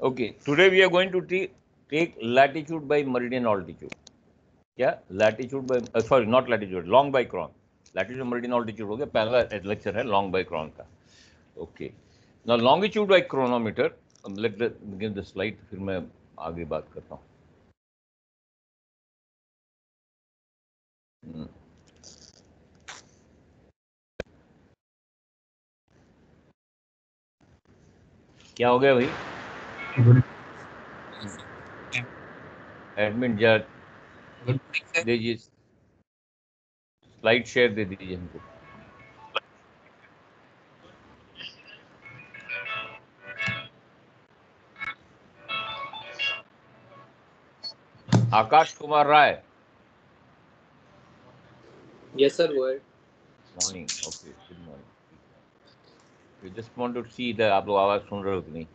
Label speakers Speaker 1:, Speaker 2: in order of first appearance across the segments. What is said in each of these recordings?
Speaker 1: Okay, today we are going to take latitude by meridian altitude. क्या latitude by sorry not latitude, long by cron. Latitude meridian altitude हो गया, पहला lecture है long by cron का. Okay, now longitude by chronometer. Let the give the slide, फिर मैं आगे बात करता हूँ. क्या हो गया भाई? एडमिन जा दीजिए, स्लाइड शेयर दे दीजिए हमको. Akash Kumar Rai.
Speaker 2: Yes, sir. Go ahead.
Speaker 1: Morning. Okay, good morning. You just want to see the आप लोग आवाज सुन रहे हो कि नहीं.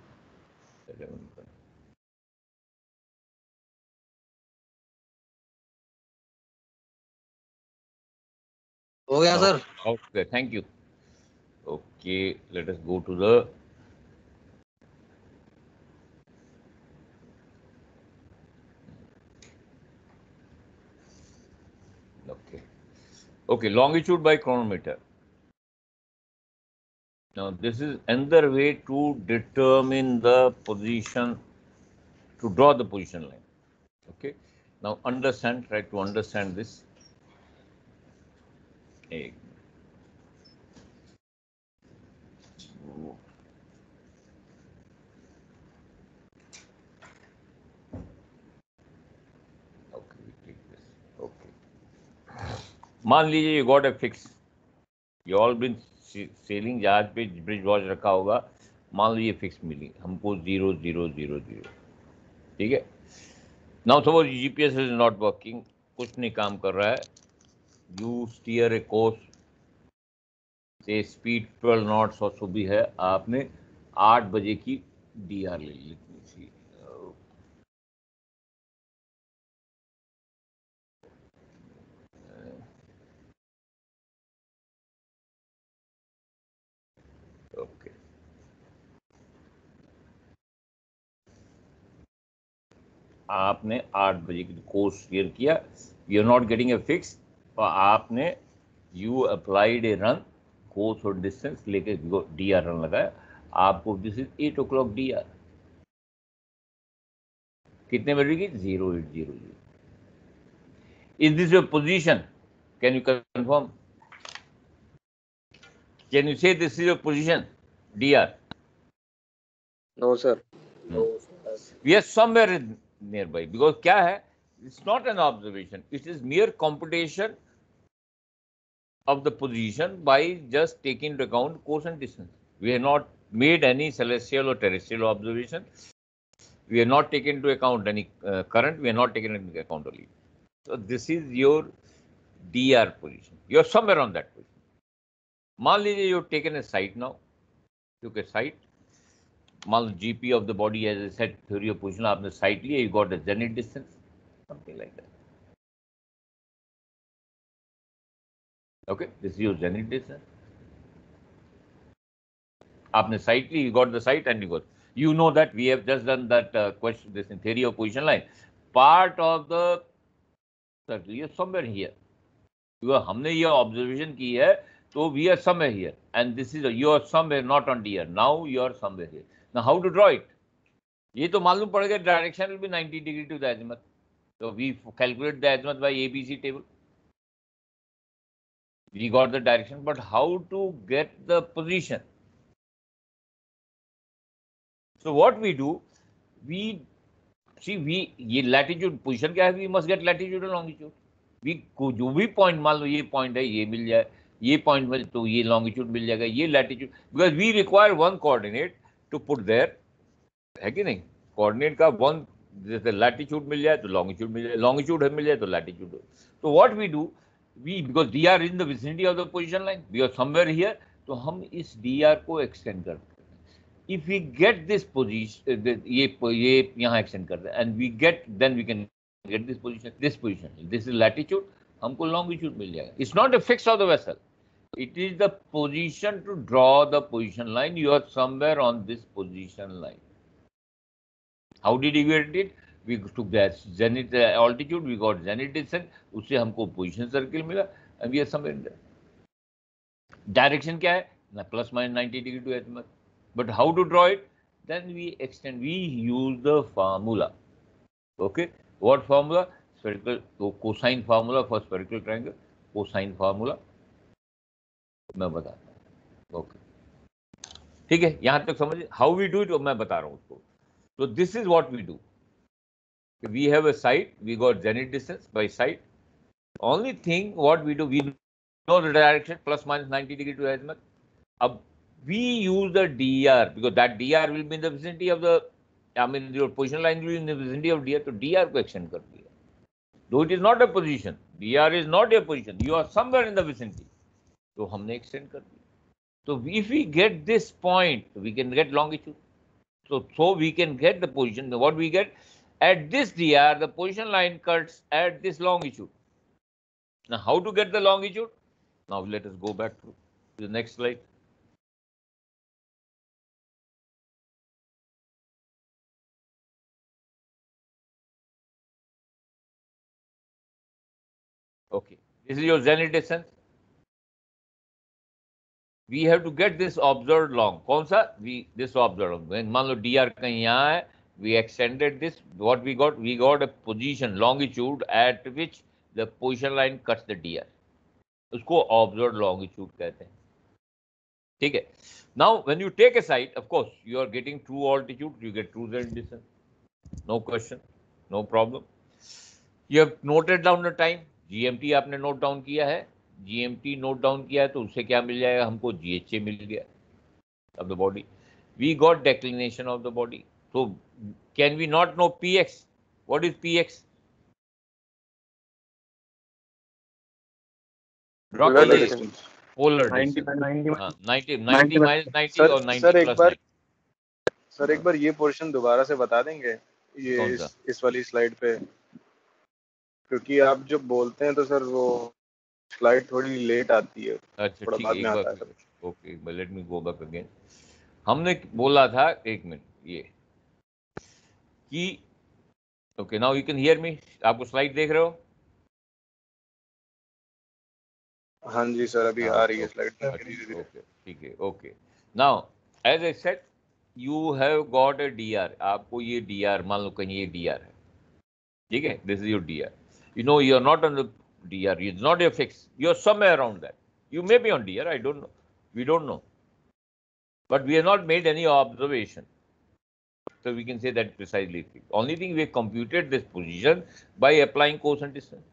Speaker 3: हो गया sir.
Speaker 1: Okay, thank you. Okay, let us go to the okay, longitude by chronometer. Now this is another way to determine the position, to draw the position line. Okay, now understand, try to understand this. Okay. Okay, we take this. Okay. मान लीजिए you got a fix. You all been sailing, जहाज पे bridge watch रखा होगा. मान लीजिए fix मिली हमको 0 0 0 0. ठीक है. Now suppose GPS is not working, कुछ नहीं काम कर रहा है. यू स्टीयर ए कोर्स, से स्पीड 12 नॉट्स और सुबह है. आपने 8 बजे की डीआर ले ली थी. ओके, आपने 8 बजे की कोर्स क्लियर किया. You are not getting a fix, और आपने you applied a run, course और डिस्टेंस लेके डीआर रन लगाया. आपको दिस इज 8 o'clock डीआर. कितने बजे की? 0800. Is this your position? Can you confirm? Can you say this is your position DR?
Speaker 2: No, sir.
Speaker 1: We are somewhere nearby, because क्या है, it's not an observation, it is mere computation of the position by just taking into account course and distance. We have not made any celestial or terrestrial observation. We have not taken into account any current. We have not taken into account only. So this is your DR position. You are somewhere on that position. मान लीजिए you have taken a site now. Took a site. मान लो GP of the body as a set theory of position, आपने site लिया, you got a zenith distance, something like that. Okay, this is your zenith distance. आपने site Lee, you got the site and you got. You know that we have just done that question, this in theory of position line. Part of the circle, you are somewhere here. क्योंकि हमने ये observation की है, तो we are somewhere here, and this is you are somewhere not on DR. Now you are somewhere here. Now how to draw it? ये तो मालूम पड़ गया, direction will be 90 degree to the azimuth. So we calculate the azimuth by ABC table. We got the direction, but how to get the position? So what we do, we see ये latitude position क्या है? We must get latitude and longitude. We को जो भी point, मान लो ये point है, ये मिल जाए, ये point में तो ये longitude मिल जाएगा, ये latitude, because we require one coordinate to put there, है कि नहीं? Coordinate का one, जैसे latitude मिल जाए तो longitude मिल जाए, longitude मिल जाए तो latitude. So what we do, we, because DR is in the vicinity of the position line, we are somewhere here, तो हम इस DR को extend करते हैं. If we get this position, ये यहाँ extend करते हैं, and we get, then we can get this position. This is latitude, हमको longitude मिल जाएगा. It's not a fix of the vessel. It is the position to draw the position line. You are somewhere on this position line. How did we get it? We took the zenith altitude, we got zenith descent, उससे हमको position circle मिला, and we are somewhere in there. Direction क्या है? ना plus minus 90 degree to azimuth. But how to draw it? Then we extend. We use the formula. Okay. What formula? Spherical. So cosine formula for spherical triangle. Cosine formula. मैं बताता हूँ. Okay. ठीक है, यहां तक समझिए. हाउ वी डू इट मैं बता रहा हूं उसको. तो this is what we do. We have a side, we got zenith distance by side. Only thing what we do, we know the direction plus minus 90 degree to azimuth. अब we use the dr because that dr will be in the vicinity of the, I mean your position line will be in the vicinity of dr, तो dr को extend कर दिया. Though it is not a position, dr is not a position, you are somewhere in the vicinity, तो हमने extend कर दिया. So if we get this point, we can get longitude. So we can get the position. What we get at this dr, the position line cuts at this longitude. Now how to get the longitude? Now let us go back to the next slide. Okay, this is your zenith distance. We have to get this observed long. कौन सा? This observed. When मान लो dr कहीं यहाँ है, we extended this. What we got? We got a position longitude at which the position line cuts the dr. उसको observed longitude कहते हैं. ठीक है. Now when you take a site, of course you are getting true altitude, you get true zenith distance. No question, no problem. You have noted down the time. GMT आपने note down किया है. GMT note down किया है तो उससे क्या मिल जाएगा हमको? GHA मिल गया of the body. We got declination of the body. So can we not know PX? What is PX?
Speaker 4: Polar distance.
Speaker 1: Polar
Speaker 4: 90
Speaker 1: distance.
Speaker 4: 90
Speaker 1: 90 minus 90
Speaker 4: sir
Speaker 1: और 90
Speaker 4: सर एक
Speaker 1: plus
Speaker 4: बार
Speaker 1: 90.
Speaker 4: सर एक बार ये पोर्शन दोबारा से बता देंगे, ये
Speaker 1: कौन सा?
Speaker 4: इस वाली स्लाइड पे, क्योंकि आप जब बोलते हैं तो सर वो स्लाइड थोड़ी लेट आती है,
Speaker 1: अच्छा
Speaker 4: थोड़ा
Speaker 1: ठीक
Speaker 4: बाद
Speaker 1: है,
Speaker 4: में
Speaker 1: एक
Speaker 4: आता है
Speaker 1: बार.
Speaker 4: Sir.
Speaker 1: Okay, let me go back again. हमने बोला था, एक मिनट, ये कि okay now you can hear me. आपको स्लाइड देख रहे हो?
Speaker 4: हाँ जी सर, अभी आ रही है स्लाइड धीरे-धीरे.
Speaker 1: ओके ठीक है. Okay now as I said, you have got a DR. आपको ये डीआर मान लो कहीं ये डीआर है. ठीक है, this is your DR. You know you are not on the DR, is not your fix, you are somewhere around that. You may be on DR, I don't know. We don't know. But we have not made any observation. So we can say that precisely. Only thing we have computed this position by applying cosine distance.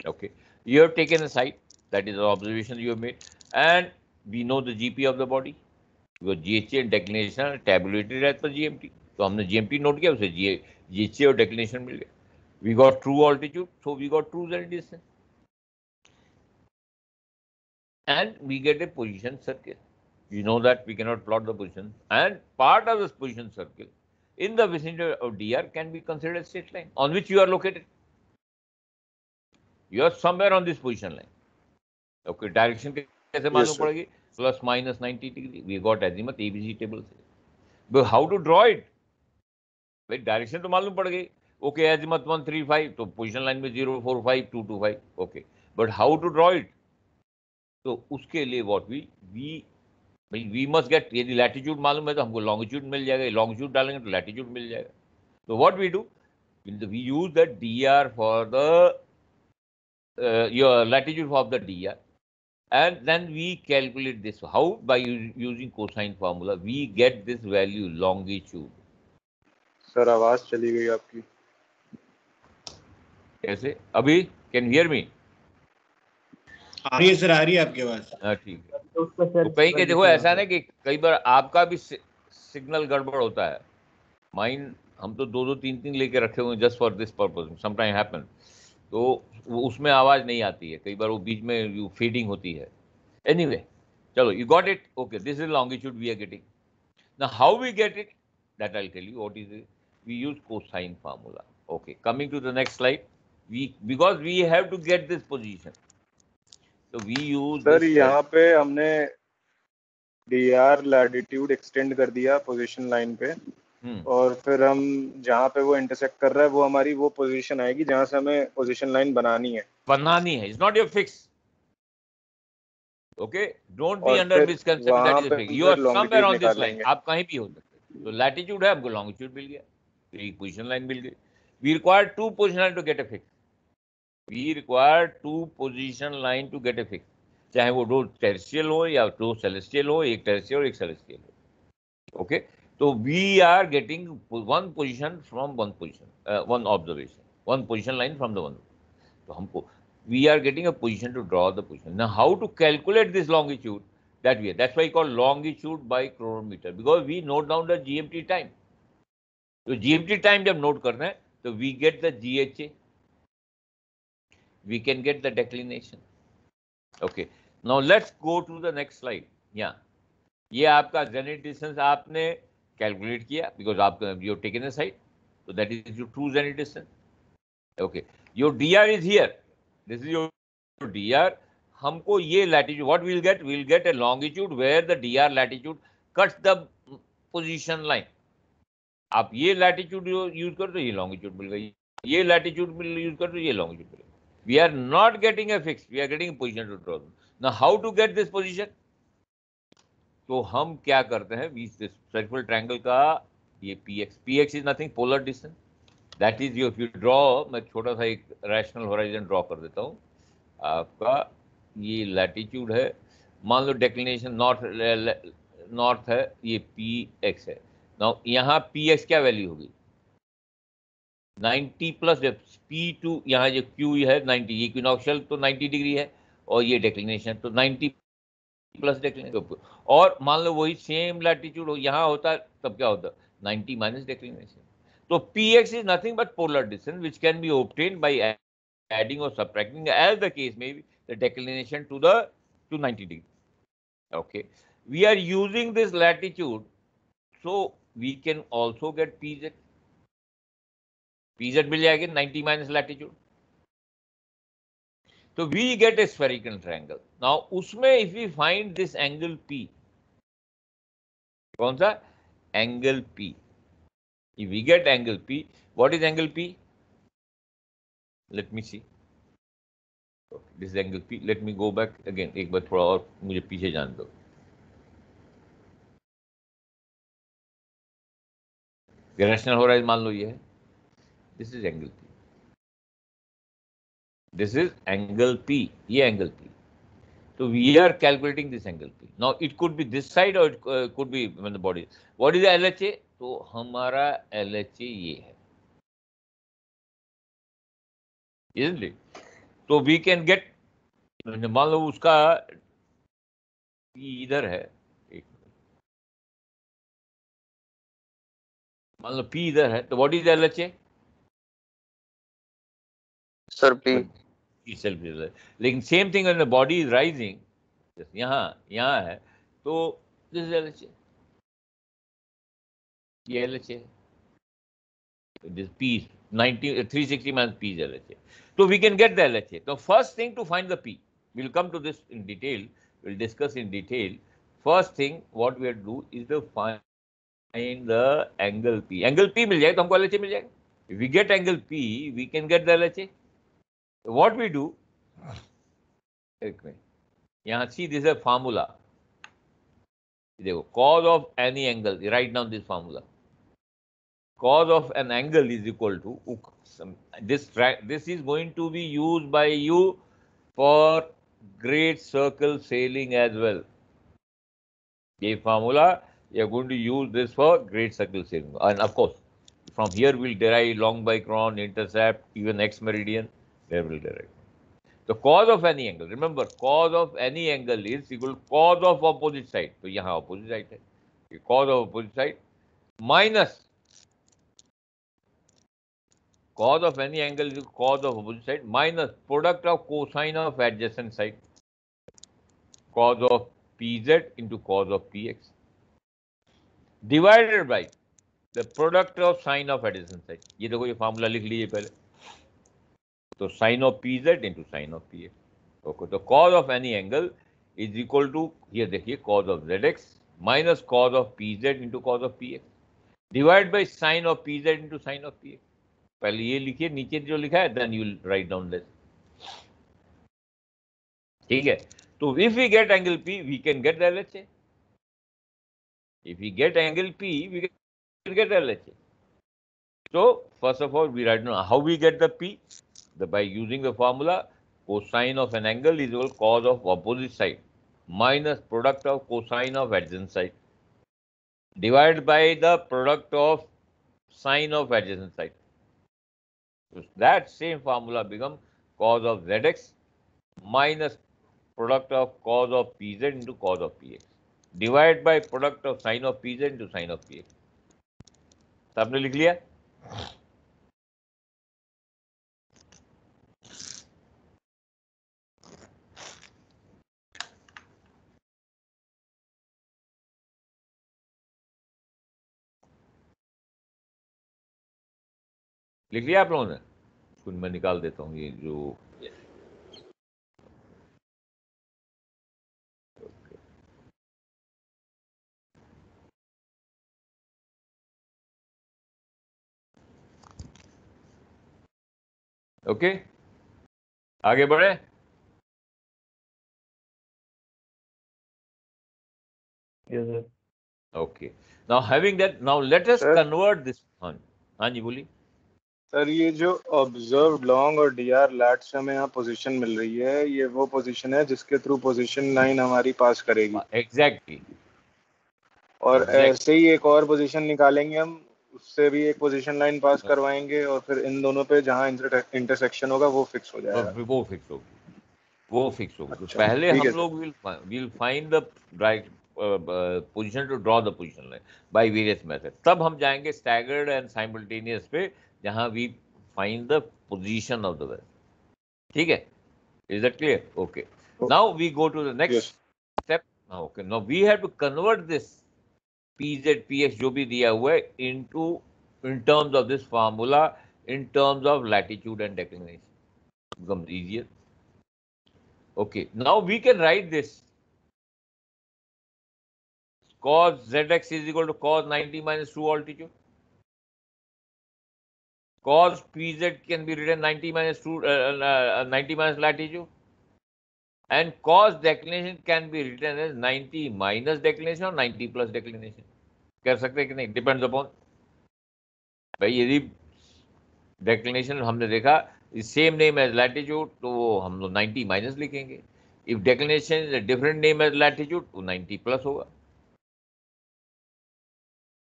Speaker 1: Okay. You have taken a site, that is the observation you have made, and we know the GP of the body. Your GHA and declination are tabulated as per GMT. So हमने GMT note किया, उसे GHA और declination मिल गया. We got true altitude, so we got true zenith distance. And we get a position circle. You know that we cannot plot the position, and part of this position circle in the vicinity of DR can be considered a straight line on which you are located. You are somewhere on this position line. Okay, direction कैसे मालूम पड़ेगी? Plus minus 90 degree. We got azimuth ABC table से. But how to draw it? भाई direction तो मालूम पड़ गई. Okay, azimuth 135, तो position line में 045, 225. Okay, but how to draw it? तो उसके लिए व्हाट वी मस्ट गेट, यदि लैटिट्यूड मालूम है तो हमको लॉन्गिट्यूड मिल जाएगा. लॉन्गिट्यूड डालेंगे तो लैटिट्यूड मिल जाएगा. तो what we do, we use the DR for the your latitude of the DR, and then we calculate this. How? By using cosine formula we get this value longitude.
Speaker 4: Sir आवाज चली गई आपकी.
Speaker 1: कैसे? अभी can hear मी?
Speaker 3: आ रही है sir, आ रही है आपकी आवाज.
Speaker 1: हाँ ठीक है. तो कहीं के देखो ऐसा ना कि कई बार आपका भी सिग्नल गड़बड़ होता है. माइंड हम तो 2-2 3-3 लेके रखे हुए हैं just for this purpose. Sometime happen, तो उसमें आवाज नहीं आती है. कई बार वो बीच में फीडिंग होती है. एनीवे, चलो, you got it. Okay, this is longitude we are getting. Now how we get it, that I will tell you. What is it? We use cosine formula. Okay, coming to the next slide. Because we have to get this position, तो we use.
Speaker 4: Sir यहाँ पे हमने D R latitude extend कर दिया position line पे, और फिर हम जहाँ पे वो इंटरसेक्ट कर रहा है वो हमारी वो पोजीशन आएगी जहाँ से हमें पोजीशन लाइन बनानी है।
Speaker 1: It's not your fix. Okay, don't be
Speaker 4: और
Speaker 1: अंडर
Speaker 4: फिर
Speaker 1: मिसकंसेप्शन दैट
Speaker 4: वहां
Speaker 1: इज
Speaker 4: पे
Speaker 1: फिक्स।
Speaker 4: हम
Speaker 1: यू
Speaker 4: फिर
Speaker 1: are somewhere
Speaker 4: longitude
Speaker 1: on this
Speaker 4: निकाल
Speaker 1: लाइन,
Speaker 4: लेंगे।
Speaker 1: आप कहीं भी हो सकते हैं। तो लैटिट्यूड है, आपको लॉन्गिट्यूड मिल गया, तो एक पोजीशन लाइन मिल गई। We require to position line to get a fix. We require to position line to get a fix, चाहे वो दो टेरेस्ट्रियल हो या दो सेलेस्टियल हो, एक टेरेस्ट्रियल और एक सेलेस्टियल हो। ओके, तो we are getting one position from one position, one observation, one position line from the one. तो हमको we are getting a position to draw the position. Now, how to calculate this longitude? That way, that's why called longitude by chronometer, because we note down the GMT time. तो GMT time जब note करना है, तो we get the GHA, we can get the declination. Okay. Now let's go to the next slide. Yeah. ये आपका zenith distance आपने calculate किया, because आप you taken a side, so that is your true zenith distance. Okay. Your DR is here. This is your DR. हमको ये latitude, what we'll get a longitude where the DR latitude cuts the position line. आप ये latitude use करो तो ये longitude मिल गई, ये latitude use करो तो ये longitude मिल गई। We are not getting a fix, we are getting a position to draw. Now how to get this position? तो हम क्या करते हैं, सर्कुलर ट्रायंगल का ये px is nothing, polar distance. That is your, if you draw, मैं छोटा सा एक रैशनल होराइजन ड्रॉ कर देता हूँ। आपका ये लैटिट्यूड है, मान लो डेक्लिनेशन नॉर्थ है, ये px है। नाउ यहाँ px क्या वैल्यू होगी, 90 प्लस p2, यहाँ जो q है 90, ये इक्विनॉक्शियल तो 90 डिग्री है, और ये डेक्लिनेशन तो 90 प्लस डेक्लिनेशन। और मान लो वही सेम लैटिट्यूड हो यहाँ होता, तब क्या होता, 90 माइनस डेक्लिनेशन। तो px is nothing but polar distance which can be obtained by adding or subtracting, as the case may be, the declination to 90 degree. Okay, we are using this latitude, so we can also get pz. pz मिल जाएगी 90 minus latitude, so we get a spherical triangle. Now उसमें if we find this angle p, कौन सा angle p, if we get angle p, what is angle p? Let me see. Okay, this is angle p. Let me go back again, एक बार थोड़ा और मुझे पीछे जान दो। रैशनल होराइजन मान लो ये है, this is angle p, this is angle p, ये एंगल p। तो we are calculating this angle p। Now it could be this side और it could be when the body, what is LHA? तो हमारा LHA ये है, isn't it? तो we can gate, मान लो उसका p इधर है, एक मान लो p इधर है, तो what is LHA?
Speaker 2: Sir P
Speaker 1: self, लेकिन same thing when the body is rising, यहाँ है, तो दिस इज LHA, ये LHA है, this p 90 360 minus p is LHA. So we can get the LHA. The first thing to find the p, we'll come to this in detail, we'll discuss in detail. First thing what we have to do is to find the angle p. Angle p मिल जाएगा तो हमको LHA मिल जाएगा। If we get angle p, we can get the LHA. So what we do, एक minute, यहाँ see this is a formula, देखो cos of any angle, write down this formula. Cos of an angle is equal to this is going to be used by you for great circle sailing as well. A formula, you are going to use this for great circle sailing, and of course from here we'll derive long bicron, intercept, even x meridian, there will derive. The cos of any angle, remember cos of any angle is equal to cos of opposite side. तो यहाँ opposite side है, cos of opposite side minus cos of any angle is cos of opposite side minus product of cosine of adjacent side, cos of pz into cos of px, divided by the product of sine of adjacent side. ये देखो, ये formula लिख लीजिए पहले, तो sin of pz into sin of px. Okay, तो cos of any angle is equal to, here देखिए, cos of zx minus cos of pz into cos of px. Divide by sine of P Z into sine of P. पहले ये लिखिए, नीचे जो लिखा है, then you will write down this. ठीक है, तो if we get angle P we can get LHA। If we get angle P, we can get LHA. So first of all, we write down how we get the P. By using the formula, cosine of an angle is equal to cos of opposite side minus product of cosine of adjacent side divided by the product of sine of adjacent side. So that same formula becomes cos of ZX minus product of cos of PZ into cos of PX divided by product of sine of PZ into sine of PX. आपने लिख लिया? लिख लिया आप लोगों ने? कुछ मैं निकाल देता हूँ ये जो ओके, आगे बढ़े।
Speaker 2: Yes, sir.
Speaker 1: Okay, now having that, now let us
Speaker 4: Sir?
Speaker 1: Convert this. हाँ जी बोलिए।
Speaker 4: सर ये जो ऑब्जर्व लॉन्ग और डीआर लैट से हमें यहाँ पोजीशन मिल रही है, ये वो पोजीशन है जिसके थ्रू पोजीशन लाइन हमारी पास करेगी।
Speaker 1: एग्जैक्टली।
Speaker 4: और
Speaker 1: Exactly.
Speaker 4: ऐसे ही एक और पोजीशन निकालेंगे हम, उससे भी एक पोजीशन लाइन पास करवाएंगे और फिर इन दोनों पे जहाँ इंटरसेक्शन होगा वो फिक्स हो जाएगा।
Speaker 1: वो फिक्स होगी, वो फिक्स होगी। तो
Speaker 4: अच्छा,
Speaker 1: पहले
Speaker 4: ठीक है
Speaker 1: हम
Speaker 4: सर।
Speaker 1: लोग will find the right position to draw the position line by various method. तब हम जाएंगे स्टैगर्ड एंड साइमल्टेनियस पे, जहां we find the position of the vessel. ठीक है, is that clear? Okay, now we go to the next step. Okay, now we have to convert this PZ PX जो भी दिया हुआ है into in terms of this formula, in terms of latitude and declination. Becomes easier. Okay, now we can write this cos ZX is equal to cos 90 minus 2 altitude. Cos PZ can be written 90 minus 2 90 minus latitude, and cos declination can be written as 90 minus declination or 90 plus declination. कर सकते हैं कि नहीं? Depends upon भाई, यदि declination हमने देखा same name as latitude तो वो हम लोग 90 माइनस लिखेंगे। If declination is different name as latitude तो 90 प्लस होगा,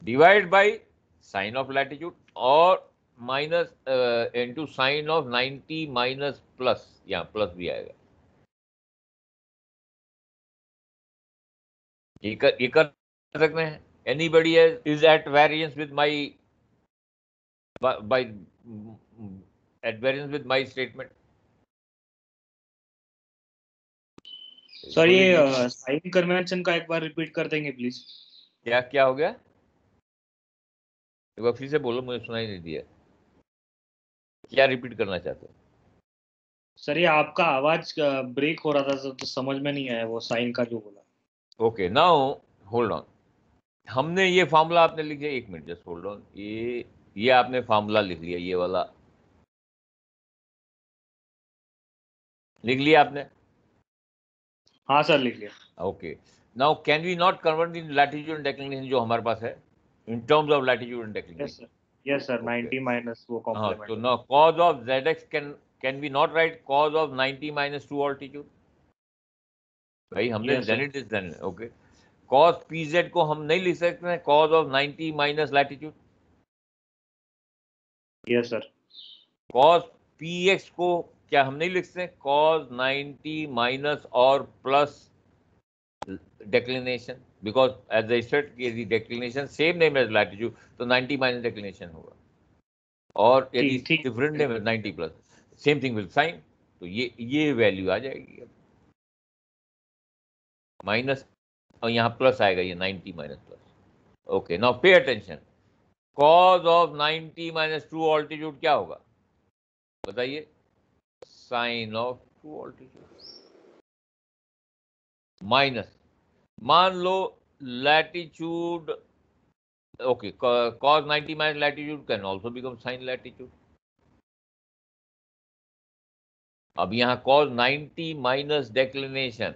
Speaker 1: divide by sine of latitude और minus into sine of 90 minus plus, यहाँ प्लस भी आएगा। ये कर सकते हैं। Anybody is at variance with my by at variance with my statement?
Speaker 3: Sir ये साइन कन्वेंशन का एक बार रिपीट कर देंगे प्लीज।
Speaker 1: क्या हो गया? एक बार फिर से बोलो, मुझे सुनाई नहीं दिया। क्या रिपीट करना चाहते हो?
Speaker 3: सर ये आपका आवाज ब्रेक हो रहा था तो समझ में नहीं आया वो साइन का जो बोला।
Speaker 1: Okay, now hold on. हमने ये फार्मूला आपने लिख दिया, एक मिनट जस्ट होल्ड ऑन। ये आपने फार्मूला लिख लिया, ये वाला लिख लिया आपने?
Speaker 3: हाँ सर लिख लिया।
Speaker 1: Okay, now can we not convert in latitude and declination जो हमारे पास है in terms of latitude and declination?
Speaker 3: Yes sir 90 minus वो
Speaker 1: हाँ,
Speaker 3: कॉम्प्लीमेंट।
Speaker 1: तो now cos of ZX can we not write cos of 90 minus 2 altitude? भाई हमने
Speaker 3: Yes, sir.
Speaker 1: Done it is done. Okay, cos PZ को हम नहीं लिख सकते हैं cos of 90 minus latitude?
Speaker 3: Yes sir.
Speaker 1: cos PX को क्या हम नहीं लिख सकते cos 90 माइनस और plus declination? Because as I said कि declination same name as latitude तो 90 माइनस डेक्लिनेशन होगा, और यदि
Speaker 3: ठीक।
Speaker 1: डिफरेंट नेम है 90 plus, same thing will sign, तो ये वैल्यू आ जाएगी माइनस, और यहाँ प्लस आएगा, ये 90 minus plus. Okay, now pay attention. cos of 90 minus 2 altitude क्या होगा बताइए? साइन ऑफ 2 ऑल्टीट्यूड माइनस, मान लो latitude okay, cos 90 minus latitude can also become sin latitude. अब यहाँ cos 90 minus declination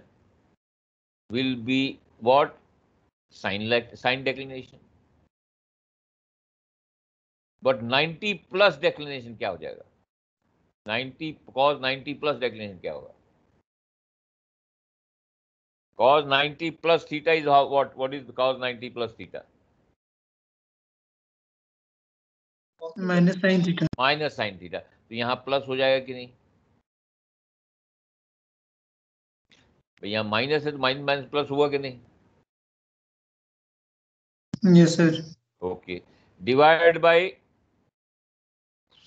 Speaker 1: will be what? Sin declination. But 90 plus declination क्या हो जाएगा? 90 cos 90 plus declination क्या होगा? Cos 90 plus theta is how, what is cos 90 plus theta?
Speaker 2: Minus sine theta.
Speaker 1: Minus sine theta. तो यहाँ plus हो जाएगा कि नहीं? यहाँ माइनस है तो माइनस माइनस प्लस हुआ कि नहीं?
Speaker 2: Yes sir.
Speaker 1: Okay, divide by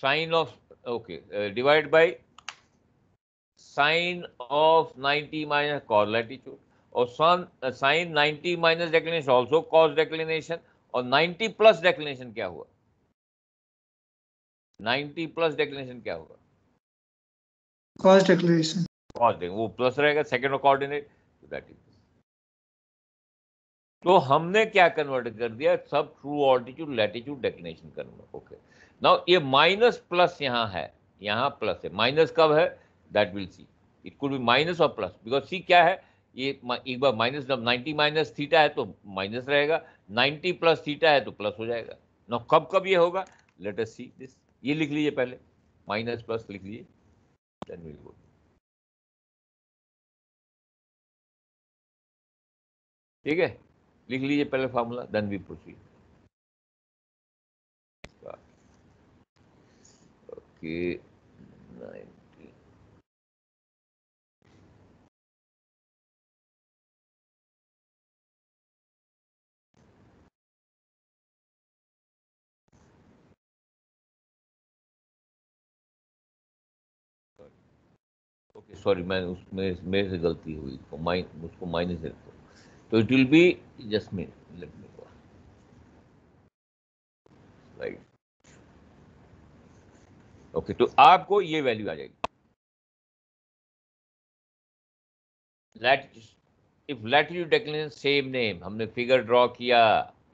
Speaker 1: sine of, okay, divide by sine of 90 minus cos latitude, और sine 90 minus declination also cos declination, और 90 प्लस डेक्लिनेशन क्या हुआ? 90 प्लस डेक्लिनेशन क्या होगा?
Speaker 2: Cos declination.
Speaker 1: कॉस देंगे, वो प्लस रहेगा सेकंड कोऑर्डिनेट, दैट इज। तो हमने क्या कन्वर्ट कर दिया? सब true altitude latitude declination convert. Okay, now ये माइनस प्लस यहाँ है, यहाँ प्लस है, माइनस कब है? That will see, it could B minus और प्लस, बिकॉज सी क्या है, ये एक बार माइनस, जब 90 माइनस थीटा है तो माइनस रहेगा, 90 प्लस थीटा है तो प्लस हो जाएगा। नाउ कब कब ये होगा? Late us see this. ये लिख लीजिए पहले, माइनस प्लस लिख लीजिए, देन विल गो। ठीक है, लिख लीजिए पहले formula, then we proceed. Okay, 90 okay, sorry, मैं उसमें मेरे से गलती हुई, तो उसको माइनस रखो, तो it will be just me, late me go right. Okay, तो आपको ये वैल्यू आ जाएगी। If latitude declination same name, हमने फिगर ड्रॉ किया,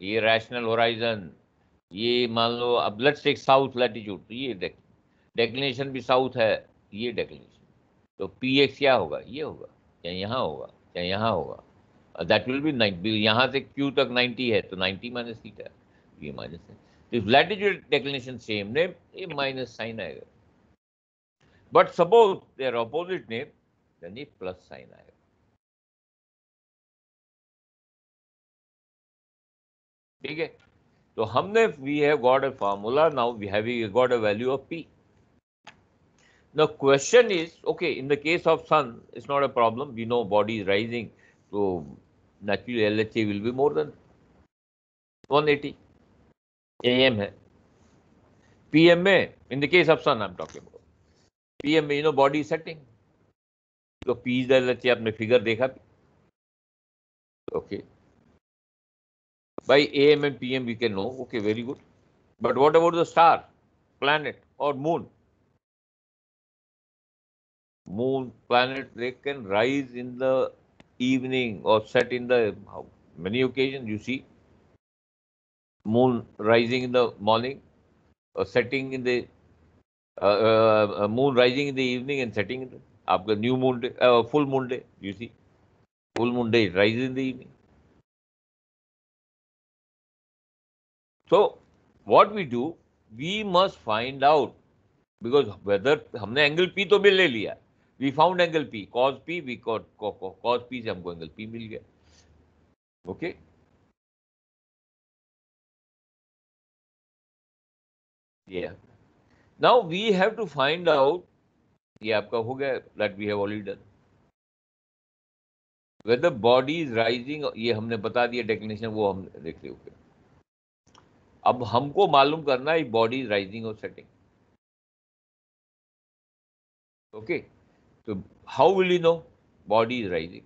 Speaker 1: ये रैशनल होराइजन, ये मान लो, अब लेट्स टेक साउथ लैटिट्यूड, तो ये डेक्लिनेशन भी साउथ है, ये डेक्लिनेशन, तो पी एक्स क्या होगा? ये होगा, या यहाँ होगा, या यहाँ होगा, दैट विल बी 90, यहाँ से क्यू तक 90 है तो 90 माइनस थीटा, ये माइनस है। तो if latitude declination same name, ये माइनस साइन आएगा, but suppose they're opposite name, then ये प्लस साइन आएगा। ठीक है, तो हमने, we have got a formula, now we have got a value of P. The question is, okay, in the case of sun, it's not a problem. We know body is rising, so naturally LHA will be more than 180 AM है। PM में, in the case of sun I'm talking about, PM में, you know, body is setting, तो P is the LHA, आपने figure देखा भी, okay, by AM and PM we can know, okay, very good, but what about the star, planet or moon? Moon, planet, they can rise in the evening or set in the, many occasions you see moon rising in the morning or setting in the moon rising in the evening and setting in the, आपका new moon day, full moon day, you see full moon day rises in the evening. So what we do, we must find out, because whether हमने angle P तो मिल ले लिया, we found angle P, cos P, we got cos P से हमको angle P मिल गया। okay, yeah, now we have to find out, ये आपका हो गया, that we have already done, whether body is rising, ये हमने बता दिया डेफिनेशन, वो हम देख रहे हो। अब हमको मालूम करना है बॉडी इज राइजिंग और सेटिंग। ओके, तो how will you know body is rising?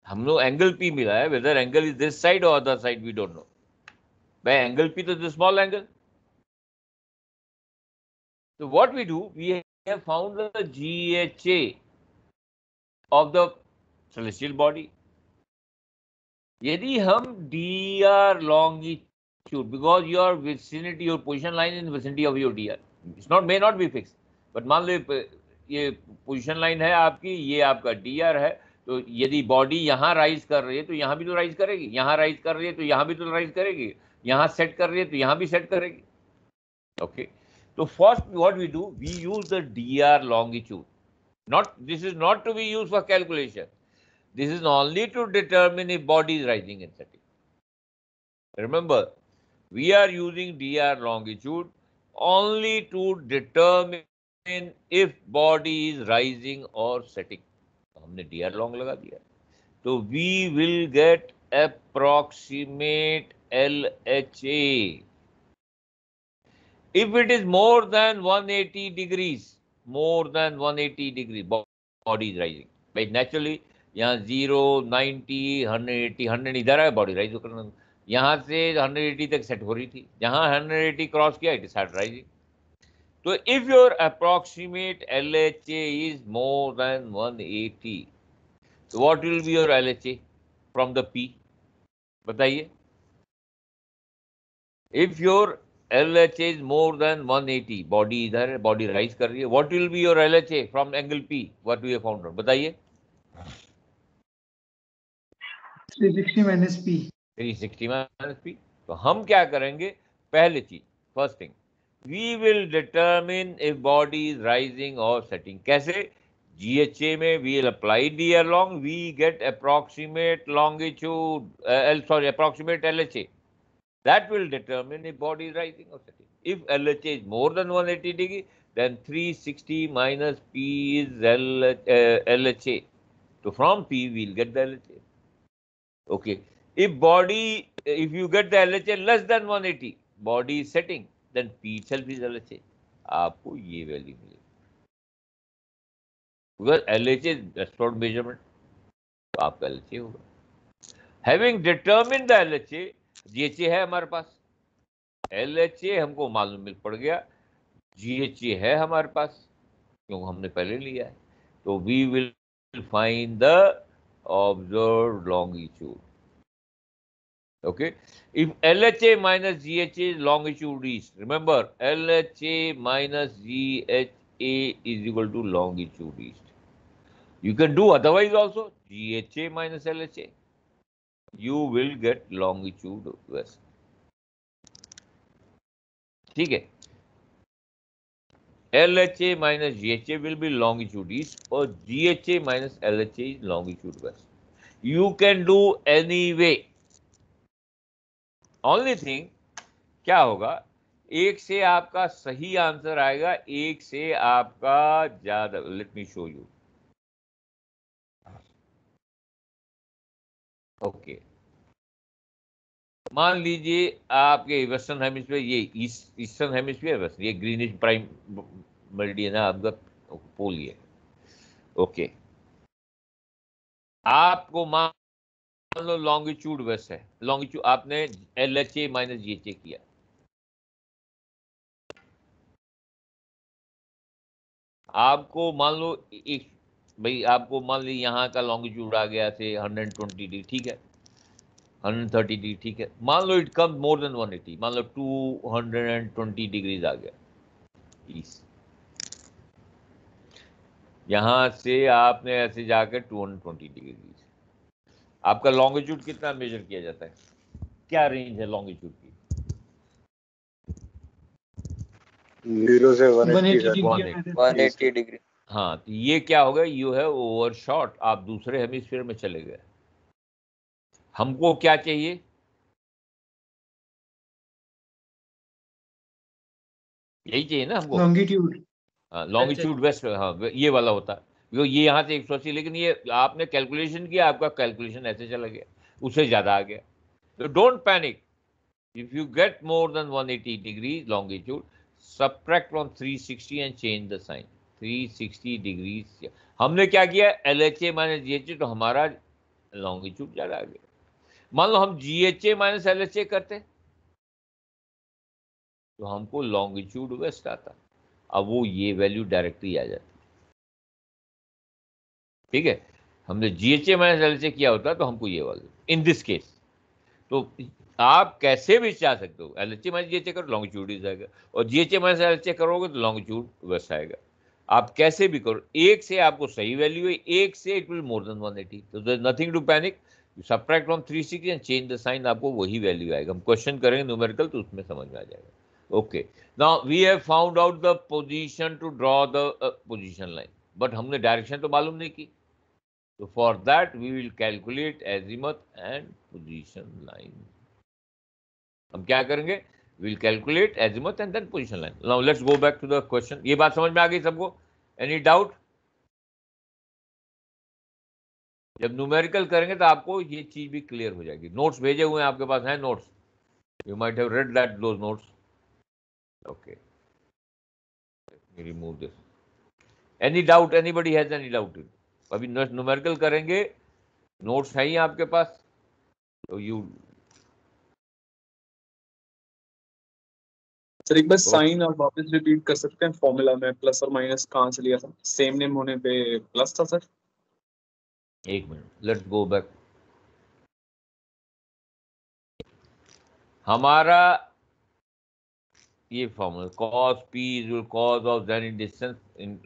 Speaker 1: हम लोग एंगल पी मिला है, whether angle is this side और other side we don't know. By angle P तो this small angle, so what we do, we have found the GHA of the celestial body, यदि हम dr longitude, because your vicinity, your position line in vicinity of your dr, it's not may not be fixed, but मान लो ये position line है आपकी, ये आपका dr है, तो यदि बॉडी यहाँ राइज कर रही है तो यहाँ भी तो राइज करेगी, यहाँ राइज कर रही है तो यहाँ भी तो राइज करेगी, यहाँ सेट कर रही है तो यहाँ भी सेट करेगी. ओके, तो first what we do, we use the dr longitude. Not, this is not to be used for calculation. This is only to determine if body is rising and setting. Remember, we are using dr longitude only to determine if body is rising or setting. हमने dr long लगा दिया, तो we will get approximate LHA. If it is more than 180 degrees, more than 180 degree, body is rising. But naturally यहाँ 0, 90, 180, 100 इधर है, body rise करना, यहाँ से 180 तक सेट हो रही थी, जहाँ 180 क्रॉस किया इट स्टार्ट राइजिंग. तो if your approximate LHA is more than 180, तो what will be your LHA from the P, बताइए. If your LHA is more than 180, body इधर है, बॉडी राइज कर रही है, what will be your LHA from angle P, what we have found out, बताइए.
Speaker 2: 360 minus P.
Speaker 1: 360 minus P. तो हम क्या करेंगे, पहली चीज, first thing, we will determine if body is rising or setting. कैसे? GHA में we will apply dr long, we get approximate longitude, approximate LHA. That will determine if body is rising or setting. If LHA is more than 180 degree, then 360 minus P is LHA. So from P we will get the LHA. Okay. If you get the LHA less than 180, body is setting, then P itself is LHA. आपको ये value मिलेगी. Because LHA is restored measurement, तो आपका LHA होगा. Having determined the LHA, GHA है हमारे पास, LHA हमको मालूम मिल पड़ गया, GHA है हमारे पास क्योंकि हमने पहले लिया है, तो we will find the observed longitude. Okay, if LHA minus GHA is longitude east, remember LHA minus GHA is equal to longitude east. You can do otherwise also, GHA minus LHA, you will get longitude west. ठीक है, LHA minus GHA will be longitude east और GHA minus LHA is longitude west. You can do any way. Only thing क्या होगा, एक से आपका सही answer आएगा, एक से आपका ज्यादा. Let me show you. Okay, मान लीजिए आपके वेस्टर्न हेमिस्फीयर, ये ईस्टर्न हेमिस्फीयर, वेस्ट, ये ग्रीनिश प्राइम मेरिडियन है आपका पोल ये. ओके, आपको मान लो लॉन्गिट्यूड वेस्ट है, लॉन्गिट्यूड आपने LHA माइनस GHA किया, आपको मान लो एक भाई, आपको मान ली यहाँ का लॉन्गिट्यूड आ गया से 120 डिग्री, ठीक है, 130 डिग्री, ठीक है, मान लो इट कम मोर देन 180, मान लो 220 डिग्रीज आ गया ईस्ट. यहाँ से आपने ऐसे जाकर 220 डिग्री, आपका लॉन्गिट्यूड कितना मेजर किया जाता है, क्या रेंज है लॉन्गिट्यूड की?
Speaker 4: 0 से 180
Speaker 2: डिग्री.
Speaker 1: हाँ, तो ये क्या होगा, यू है ओवरशॉट, आप दूसरे हेमिस्फीयर में चले गए. हमको क्या चाहिए, यही चाहिए ना हमको,
Speaker 2: लॉन्गिट्यूड.
Speaker 1: Longitude waste. हाँ, ये वाला होता है, क्योंकि ये यहाँ से 180, लेकिन ये आपने कैलकुलेशन किया, आपका कैलकुलेशन ऐसे चला गया, उससे ज्यादा आ गया. तो don't panic, if you get more than 180 degree longitude, subtract from 360 and change the sign. 360 degree हमने क्या किया, LHA माइनस GHA, तो हमारा लॉन्गिट्यूड ज्यादा आ गया. मान लो हम GHA माइनस LHA करते तो हमको लॉन्गिट्यूड वेस्ट आता, अब वो ये वैल्यू डायरेक्टली आ जाती. ठीक है, हमने GHA माइनस LHA किया होता तो हमको ये वाला इन दिस केस। तो आप कैसे भी चाह सकते हो, LHA माइनस GHA करो लॉन्गिट्यूड इज आएगा, और GHA माइनस LHA करोगे तो लॉन्गिट्यूड वैसा आएगा। आप कैसे भी करो, एक से आपको सही वैल्यू है, एक से इट विल मोर देन 180, तो there is nothing to panic, you subtract from 360 and change the sign, आपको वही वैल्यू आएगा। हम क्वेश्चन करेंगे न्यूमेरिकल तो उसमें समझ में आ जाएगा। Okay, now we have found out the position to draw the position line, but हमने डायरेक्शन तो मालूम नहीं की, so for that we will calculate azimuth and position line। हम क्या करेंगे, we will calculate azimuth and then position line। now let's go back to the question। ये बात समझ में आ गई सबको? any doubt? जब न्यूमेरिकल करेंगे तो आपको ये चीज भी क्लियर हो जाएगी। नोट्स भेजे हुए हैं आपके पास, हैं notes, you might have read that those notes। okay, let me remove this। any doubt, anybody has any doubt? अभी न्यूमेरिकल करेंगे, नोट्स है ही आपके पास, तो यू
Speaker 5: सर एक बार साइन और वापस रिपीट कर सकते हैं? फॉर्मूला में प्लस और माइनस कहाँ से लिया था? सेम नेम होने पे प्लस था सर।
Speaker 1: एक मिनट, लेट्स गो बैक। हमारा ये formula cos p is cos of zenith distance in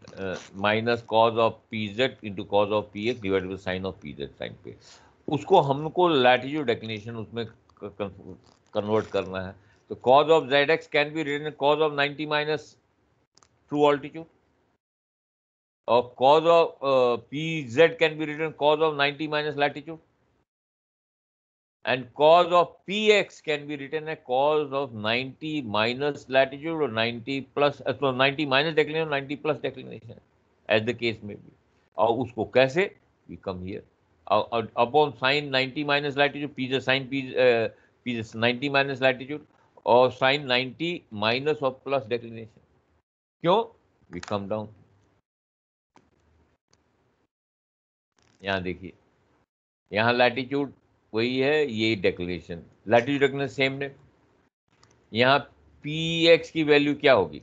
Speaker 1: minus cos of pz into cos of px divided by sin of pz sin p, उसको हमको latitude declination उसमें convert करना है। तो cos of zx can be written cos of 90 minus true altitude, और cos of pz can be written cos of 90 minus latitude, and cos of px can be written as cos of 90 minus latitude or 90 plus, so 90 minus declination, 90 plus declination, as the case may be। और उसको कैसे, we come here upon sin 90 minus latitude, pz sin pz 90 minus latitude और sin 90 minus of plus declination। क्यों? we come down, यहाँ देखिए, यहाँ latitude वही है, ये डेक्लिनेशन, लैटिट्यूड डेक्लिनेशन सेम ने। यहाँ px की वैल्यू क्या होगी,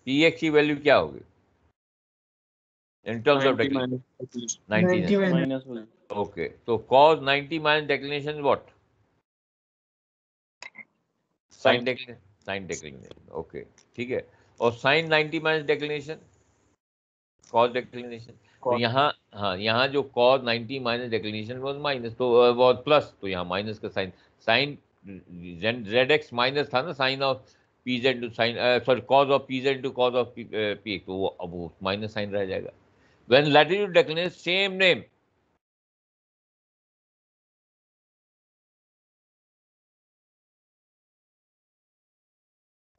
Speaker 1: px की वैल्यू क्या होगी in terms of declination? 90
Speaker 2: minus.
Speaker 1: Okay, तो cos 90 minus declination what, sine declination, sine declination. Okay ठीक है, और sine 90 minus declination cos declination. तो यहाँ, हाँ यहाँ जो cos 90 minus declination was minus, तो वाज प्लस, तो यहाँ माइनस का साइन, साइन zx माइनस था ना, sine of pz into sine sorry cos of pz into cos of px, तो वो अब वो माइनस साइन रह जाएगा। When latitude declination same name,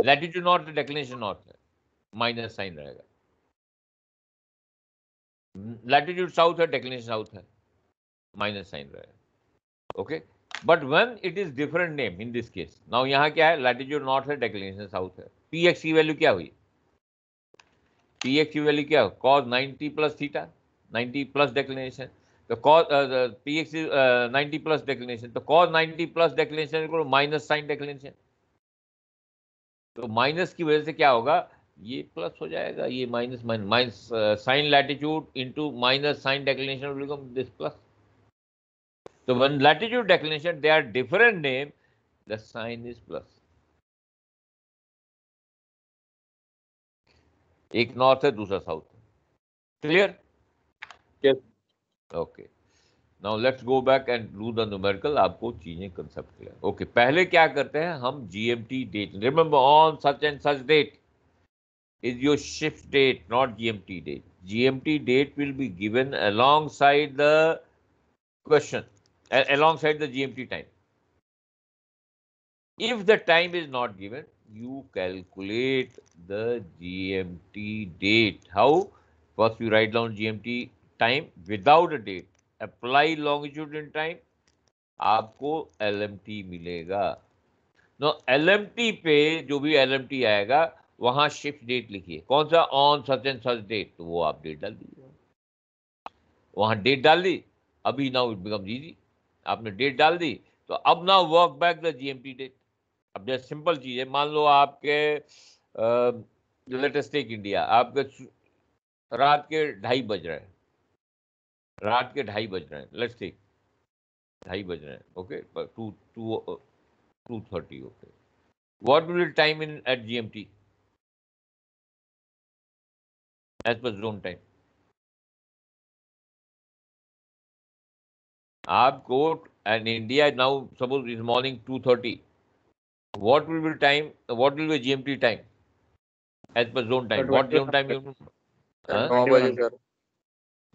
Speaker 1: latitude north declination north है, माइनस साइन रहेगा। लैटिट्यूड साउथ है, डेक्लिनेशन साउथ है, माइनस साइन रहेगा। Okay, but when it is different name in this case, now यहाँ क्या है, लैटिट्यूड नॉर्थ है, डेक्लिनेशन साउथ है। px की वैल्यू क्या हुई, px की वैल्यू क्या, cos 90 plus theta, 90 plus declination, तो cos px is 90 plus declination, तो cos 90 प्लस डेक्लिनेशन को माइनस साइन डेक्लिनेशन, तो माइनस की वजह से क्या होगा, ये प्लस हो जाएगा, ये minus minus sine latitude into minus sine declination will become this plus. So when latitude declination they are different name, the sign is plus। एक नॉर्थ है, दूसरा साउथ है। Clear?
Speaker 5: Yes।
Speaker 1: Okay, now let's go back and do the numerical, आपको चीजें concept clear. Okay, पहले क्या करते हैं हम, GMT date, remember on such and such date is your shift date, not GMT date। GMT date will be given alongside the question, alongside the GMT time। If the time is not given, you calculate the GMT date। How? First you write down GMT time without a date, apply longitude in time, आपको LMT मिलेगा। No LMT पे जो भी LMT आएगा वहां shift date लिखिए, कौन सा, on such and such date, तो वो आप डेट डाल दीजिए, वहां डेट डाल दी, अभी नाउ इट बिकम्स इजी, आपने डेट डाल दी, तो अब now work back the GMT date. अब जैसे सिंपल चीज है, मान लो आपके लेटेस्ट टेक इंडिया, आपके रात के 2:30 बज रहे हैं, रात के 2:30 बज रहे हैं, लेट्स सी 2:30 बज रहे हैं, okay 2:30, okay. What will time in at GMT as per zone time? आपको and India now suppose is morning 2:30, what will be time, what will be GMT time as per zone time? What zone time you
Speaker 5: 9 बजे sir,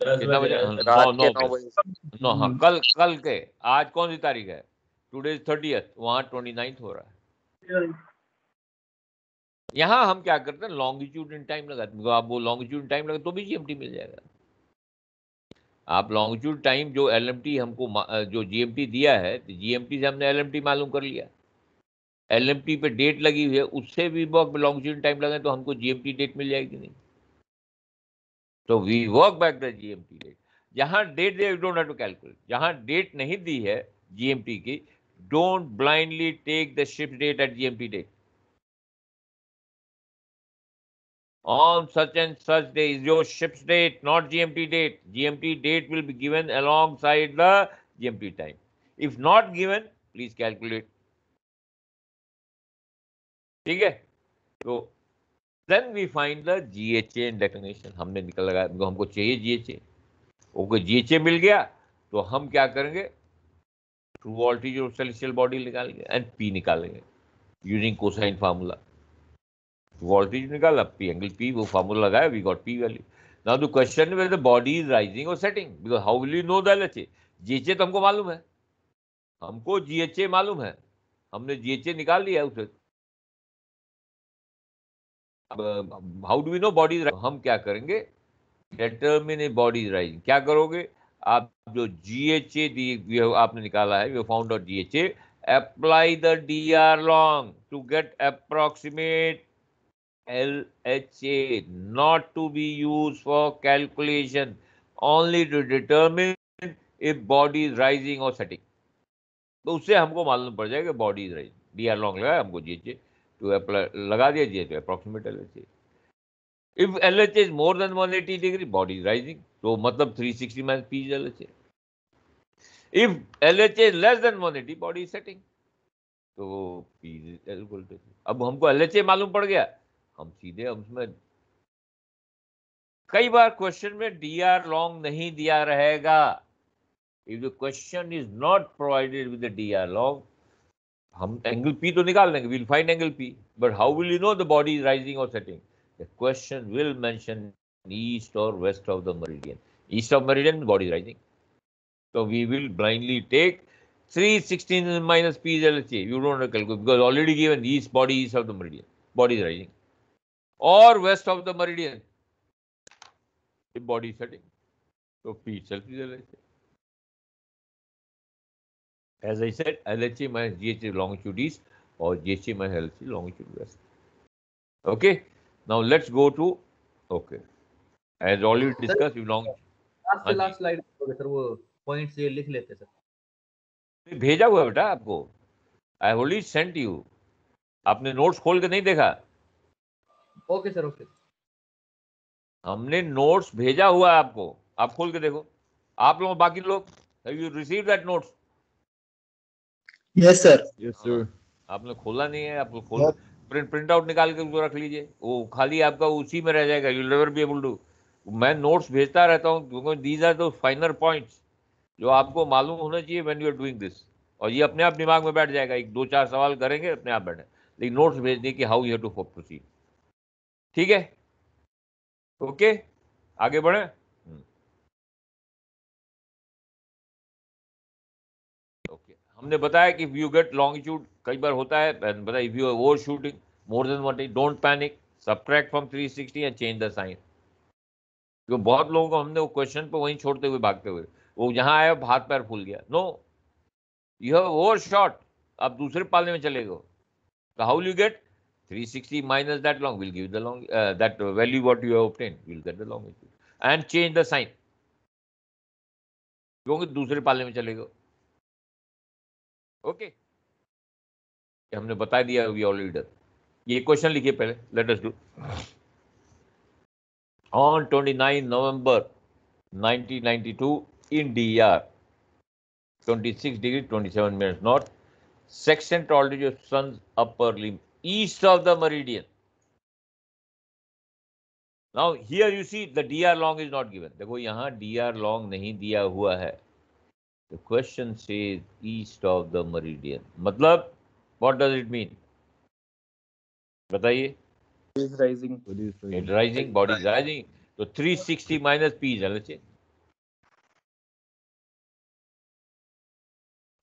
Speaker 1: कितना बजे?
Speaker 5: रात
Speaker 1: 9
Speaker 5: के 9
Speaker 1: बजे।
Speaker 5: बजे।
Speaker 1: No, हाँ, कल के, आज कौन सी तारीख है? टुडे 30th, वहां 29th हो रहा है। यहाँ हम क्या करते हैं, लॉन्गिट्यूड इन टाइम लगाते हैं। आप वो लॉन्गिट्यूड इन टाइम लगा तो भी GMT मिल जाएगा। आप लॉन्गिट्यूड टाइम जो LMT हमको जो GMT दिया है, तो GMT से हमने LMT मालूम कर लिया। LMT पे डेट लगी हुई है, उससे भी लॉन्गिट्यूड टाइम लगाए तो हमको GMT डेट मिल जाएगी नहीं। तो we work back the GMT date. जहां डेट दिया, you don't have to calculate. जहां डेट नहीं दी है GMT की, don't blindly take the ship date at GMT date. On such and such day is your ship's date, not GMT date. GMT date will be given alongside the GMT time. If not given, please calculate. ठीक है? तो then we find the GHA in declination. हमने निकल लगा, हमको चाहिए GHA। Okay, GHA मिल गया तो हम क्या करेंगे, ट्रू वोल्टेज और सेलेस्टियल बॉडी निकालेंगे एंड P निकालेंगे यूजिंग कोसाइन फार्मूला। वोल्टेज निकाला, P एंगल P, वो फार्मूला लगाया, we got P value. Now the question where the body is rising और setting, because how will you know the LHA? GHA तो हमको मालूम है, हमको GHA मालूम है, हमने GHA निकाल लिया उसे। अब how do we know body? हम क्या करेंगे, डिटरमिन बॉडी इज राइजिंग। क्या करोगे आप, जो GHA आपने निकाला है, you found out GHA, apply the DR long to get approximate LHA, not to be used for calculation, only to determine if body is rising or setting। तो उससे हमको मालूम पड़ जाएगा body is rising. DR long लगा, हमको GHA to apply लगा दिया, GHA approximate LHA। If LHA is more than 180 degree, body is rising, तो मतलब 360 minus P is LHA। If LHA is less than 180, body is setting, तो P is equal to. अब हमको LHA मालूम पड़ गया, हम सीधे उसमें, कई बार क्वेश्चन में DR लॉन्ग नहीं दिया रहेगा। If the question is not provided with the DR long, हम एंगल P तो निकाल लेंगे, will find angle P, but how will you know the body is rising और setting? The question will mention east और west of the meridian. East of meridian, body is rising, so we will blindly take 316 minus P is LHA. You don't have to calculate because already given east, body east of the meridian, body is rising, or west of the meridian, if body is setting, so P itself is LHA. As I said, LHA minus GHA longitude east, or GHA minus LHA longitude west. Okay, now let's go to, okay, as already discussed, you long
Speaker 6: last slide sir, वो points ये लिख लेते sir.
Speaker 1: भेजा हुआ बेटा आपको, I already sent you. आपने notes खोल के नहीं देखा?
Speaker 6: Okay sir, okay.
Speaker 1: हमने नोट्स भेजा हुआ है आपको, आप खोल के देखो। आप लोग, बाकी लोग, have you receive that notes?
Speaker 2: Yes sir.
Speaker 5: Yes sir.
Speaker 1: आपने खोला नहीं है, आप खोल, प्रिंट आउट निकाल के उसको रख लीजिए, वो खाली आपका उसी में रह जाएगा, you never be able to. मैं नोट्स भेजता रहता हूँ क्योंकि these are the final points जो आपको मालूम होना चाहिए when you are doing this, और ये अपने आप दिमाग में बैठ जाएगा। एक 2-4 सवाल करेंगे, अपने आप बैठे, लेकिन नोट्स भेज दें कि how you have to proceed. ठीक है, ओके, आगे बढ़े। ओके, हमने बताया कि इफ यू गेट लॉन्गिट्यूड, कई बार होता है, बताया if you are overshooting more than 180, don't panic, subtract from 360 and change the sign. क्योंकि बहुत लोगों को हमने वो क्वेश्चन पे वहीं छोड़ते हुए, भागते हुए, वो जहां आया हाथ पैर फूल गया। No, you have overshot, आप दूसरे पालने में चले गए। तो how will you get 360 minus that long will give the long that value what you have obtained, will get the longitude and change the sign, क्योंकि दूसरे पालने में चले गए। ओके, हमने बता दिया, वी ऑलरेडी डन। ये क्वेश्चन लिखिए पहले, let us do. On 29 November 1992, in DR, 26 degrees 27 minutes north, sextant altitude of sun's upper limb, east of the meridian. Now here you see the DR long is not given. देखो यहाँ DR long नहीं दिया हुआ है. The question says east of the meridian. मतलब what does it mean? बताइए.
Speaker 5: Is rising.
Speaker 1: It rising, body is rising. तो 360 minus P is LHA.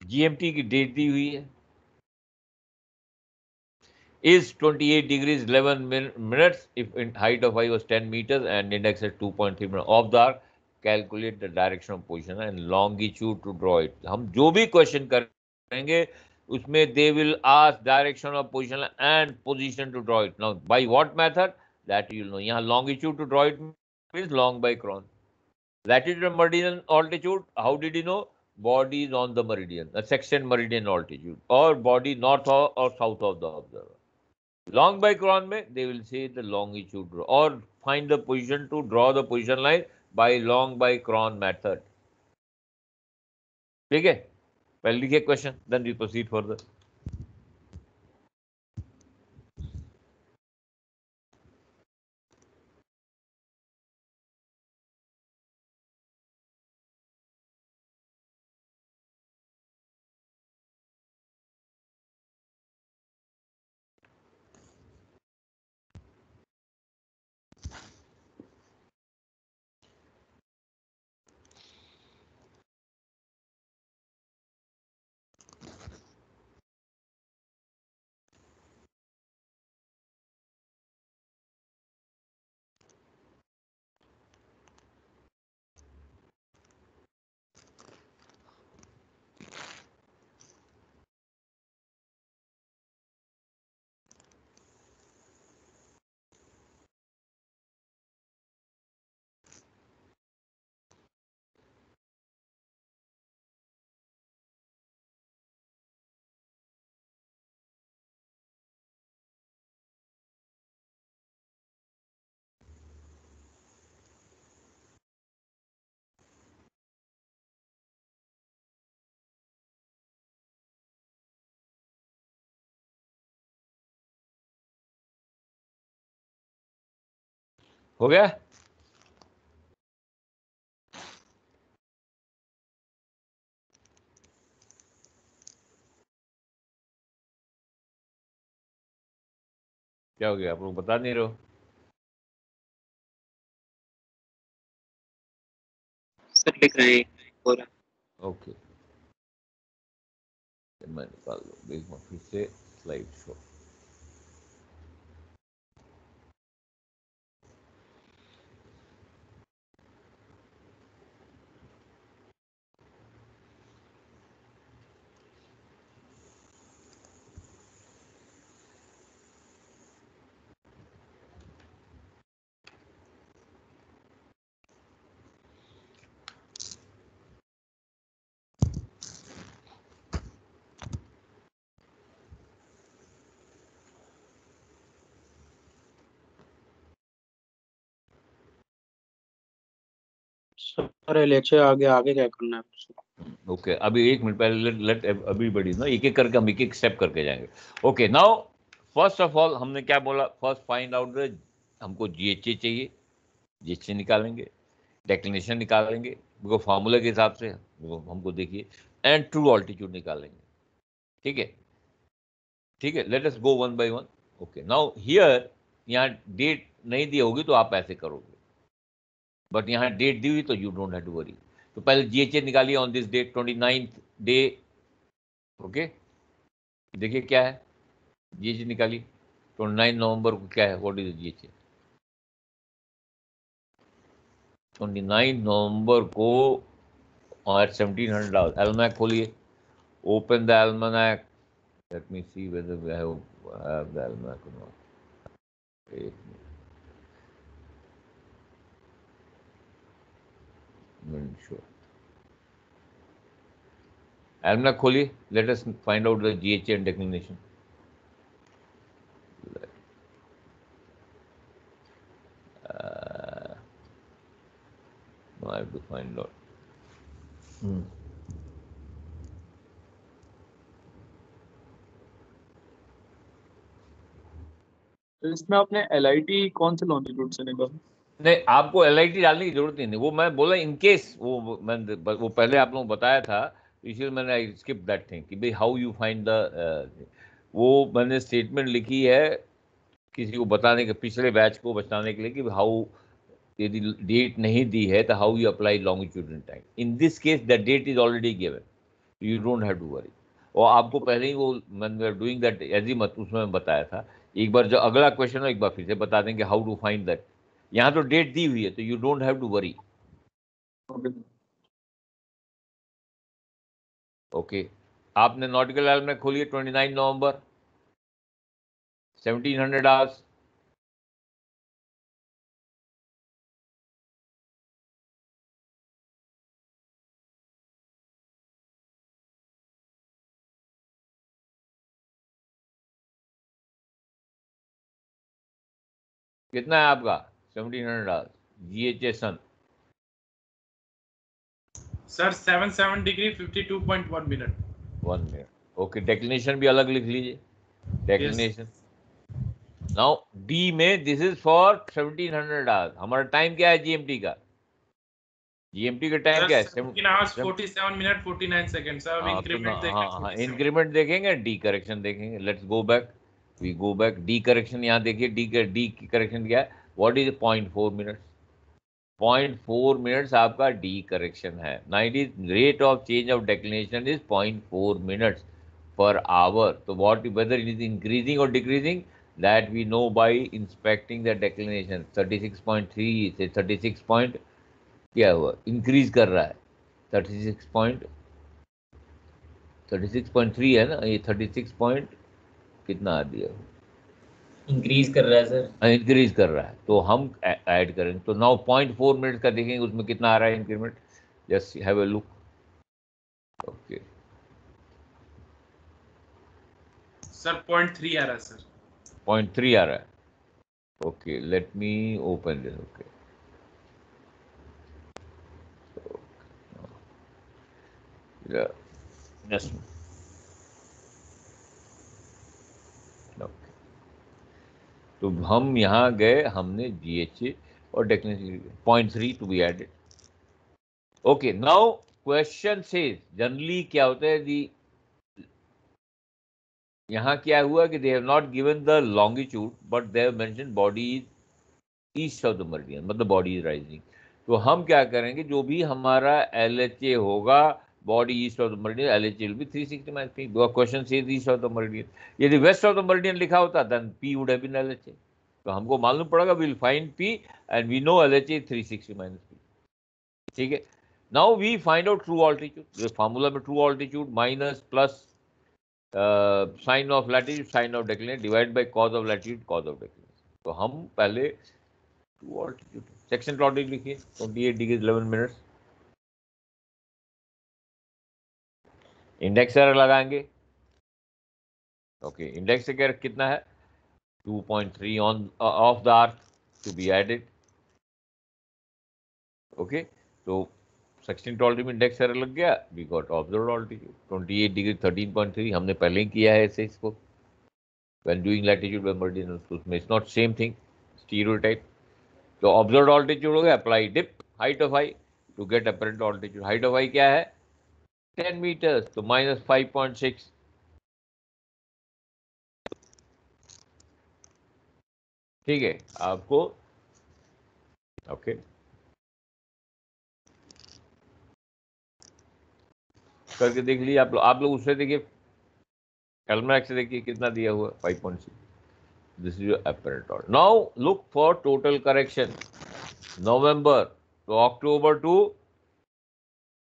Speaker 1: GMT की डेट दी हुई है. Is 28 degrees 11 minutes if in height of I was 10 meters and index is 2.3 meters. Of the arc, calculate the direction of position and longitude to draw it. हम जो भी question करेंगे उसमें they will ask direction of position and position to draw it. Now by what method? That you will know. यहाँ longitude to draw it means long by cron. Latitude and meridian altitude, how did you know? Body is on the meridian, a sextant meridian altitude, or body north or south of the observer. Long by cron में they will say the longitude or find the position to draw the position line by long by cron method. ठीक है, पहले लिखिए question, then we proceed further. हो गया? क्या हो गया, आप लोग बता नहीं रहे हो?
Speaker 7: सर लिख रहे हैं पूरा.
Speaker 1: ओके, मैं निकाल लो, देखो फिर से स्लाइड शो.
Speaker 7: सर एलएचए आगे आगे क्या करना है?
Speaker 1: ओके, अभी एक मिनट पहले लेट अभी बड़ी ना, एक एक करके हम एक एक स्टेप करके जाएंगे. Okay, now first of all हमने क्या बोला? फर्स्ट फाइंड आउट हमको जीएचए चाहिए, जीएचए निकालेंगे, डेक्लिनेशन निकालेंगे वो फार्मूला के हिसाब से, वो हमको देखिए, एंड ट्रू ऑल्टीट्यूड निकालेंगे. ठीक है, ठीक है, let us go one by one. Okay, now here यहाँ डेट नहीं दी होगी तो आप ऐसे करोगे, बट यहाँ डेट दी हुई तो you don't have to worry. तो पहले जीएचए निकालिए on this date 29th day. Okay, देखिए क्या है, जीएचए निकालिए 29 नवंबर को. क्या है, व्हाट इज जीएचए? 29 नवंबर को at 1700 hours. Almanac खोलिए, open the almanac. Let me see whether we have the almanac or not. एक मिनट, sure. Almanac खोलिए. Let us find out the GHA and declination. Now I have to find out.
Speaker 5: तो इसमें आपने LIT कौन से longitude से निकाला?
Speaker 1: नहीं, आपको LIT डालने की जरूरत ही नहीं, वो मैं बोला इन केस, वो पहले आप लोगों को बताया था, इसलिए मैंने स्किप दैट थिंग कि भाई हाउ यू फाइंड द, वो मैंने स्टेटमेंट लिखी है किसी को बताने के, पिछले बैच को बताने के लिए कि हाउ, यदि डेट नहीं दी है तो how you apply longitude in time. In this case the date is already given, you don't have to worry. और आपको पहले ही वो डूइंग दैट एजीमत उसमें मैं बताया था। एक बार जो अगला क्वेश्चन हो एक बार फिर से बता देंगे हाउ टू फाइंड दैट। यहाँ तो डेट दी हुई है तो you don't have to worry. Okay, आपने नॉटिकल एल्मनेक खोलिए 29 नवंबर 1700 आवर्स। कितना है आपका 1700 hours GHS sun?
Speaker 8: Sir 77 degree 52.1 minute.
Speaker 1: 1 minute. Okay, declination भी अलग लिख लीजिए, डेक्लिनेशन। नाउ डी में दिस इज फॉर 1700 आवर्स। हमारा टाइम क्या है GMT का? GMT का टाइम क्या है?
Speaker 8: 17 hours 47 मिनट 49 सेकंड। सर अब इंक्रीमेंट
Speaker 1: हाँ, इंक्रीमेंट देखेंगे, डी करेक्शन देखेंगे। Let's go back, we go back. D correction यहाँ देखिए, डी की करेक्शन क्या है? What is 0.4 minutes? 0.4 मिनट्स आपका डी करेक्शन है। 90 rate of change of declination is 0.4 minutes per hour. तो what whether it is increasing और decreasing, that we know by inspecting the declination. 36.3 से 36 पॉइंट क्या हुआ, इंक्रीज कर रहा है। 36.3 है ना, ये 36 पॉइंट कितना आ दिया,
Speaker 6: इंक्रीज कर रहा है सर,
Speaker 1: इंक्रीज कर रहा है। तो हम ऐड करेंगे तो नाउ 0.4 मिनट का देखेंगे उसमें कितना आ रहा है increment. Just have a look. Okay
Speaker 8: sir 0.3 आ रहा है सर।
Speaker 1: 0.3 आ रहा है। Okay, let me open this. Okay, just तो हम यहाँ गए, हमने GHA और declination 0.3 to be added. Okay, now question से जनरली क्या होता है दी, यहाँ क्या हुआ कि they have not given the longitude but they have mentioned body is east of the meridian, मतलब बॉडी इज राइजिंग। तो हम क्या करेंगे, जो भी हमारा LHA होगा, body east of the meridian, LHA will be 360 - P। Question से ईस्ट ऑफ द मेरिडियन, यदि वेस्ट ऑफ द मेरिडियन लिखा होता then P would have been LHA। तो हमको मालूम पड़ेगा, will find P and we know LHA 360 - P। ठीक है, now we find out true altitude. Formula में true altitude minus plus sign of latitude sine of declination divide by cos of latitude cos of declination. तो हम पहले true altitude section plotting लिखिए 28 degree 11 minutes. Index error लगाएंगे। ओके, index error कितना है? 2.3 on of the earth to be added. Okay, तो 16 में इंडेक्स एरर लग गया, we got observed altitude 28 degree 13.3। हमने पहले ही किया है ऐसे इसको when doing latitude by meridian, तो उसमें it's not same thing, stereotype. तो ऑब्जर्व्ड ऑल्टीट्यूड हो गया, apply dip height of eye to get apparent altitude. Height of eye क्या है? 10 मीटर्स, तो -5.6। ठीक है आपको। ओके, करके देख लीजिए आप लोग उससे देखिए, एल्मैक से देखिए कितना दिया हुआ 5.6। This is your apparent alt. Now look for total correction November तो अक्टूबर टू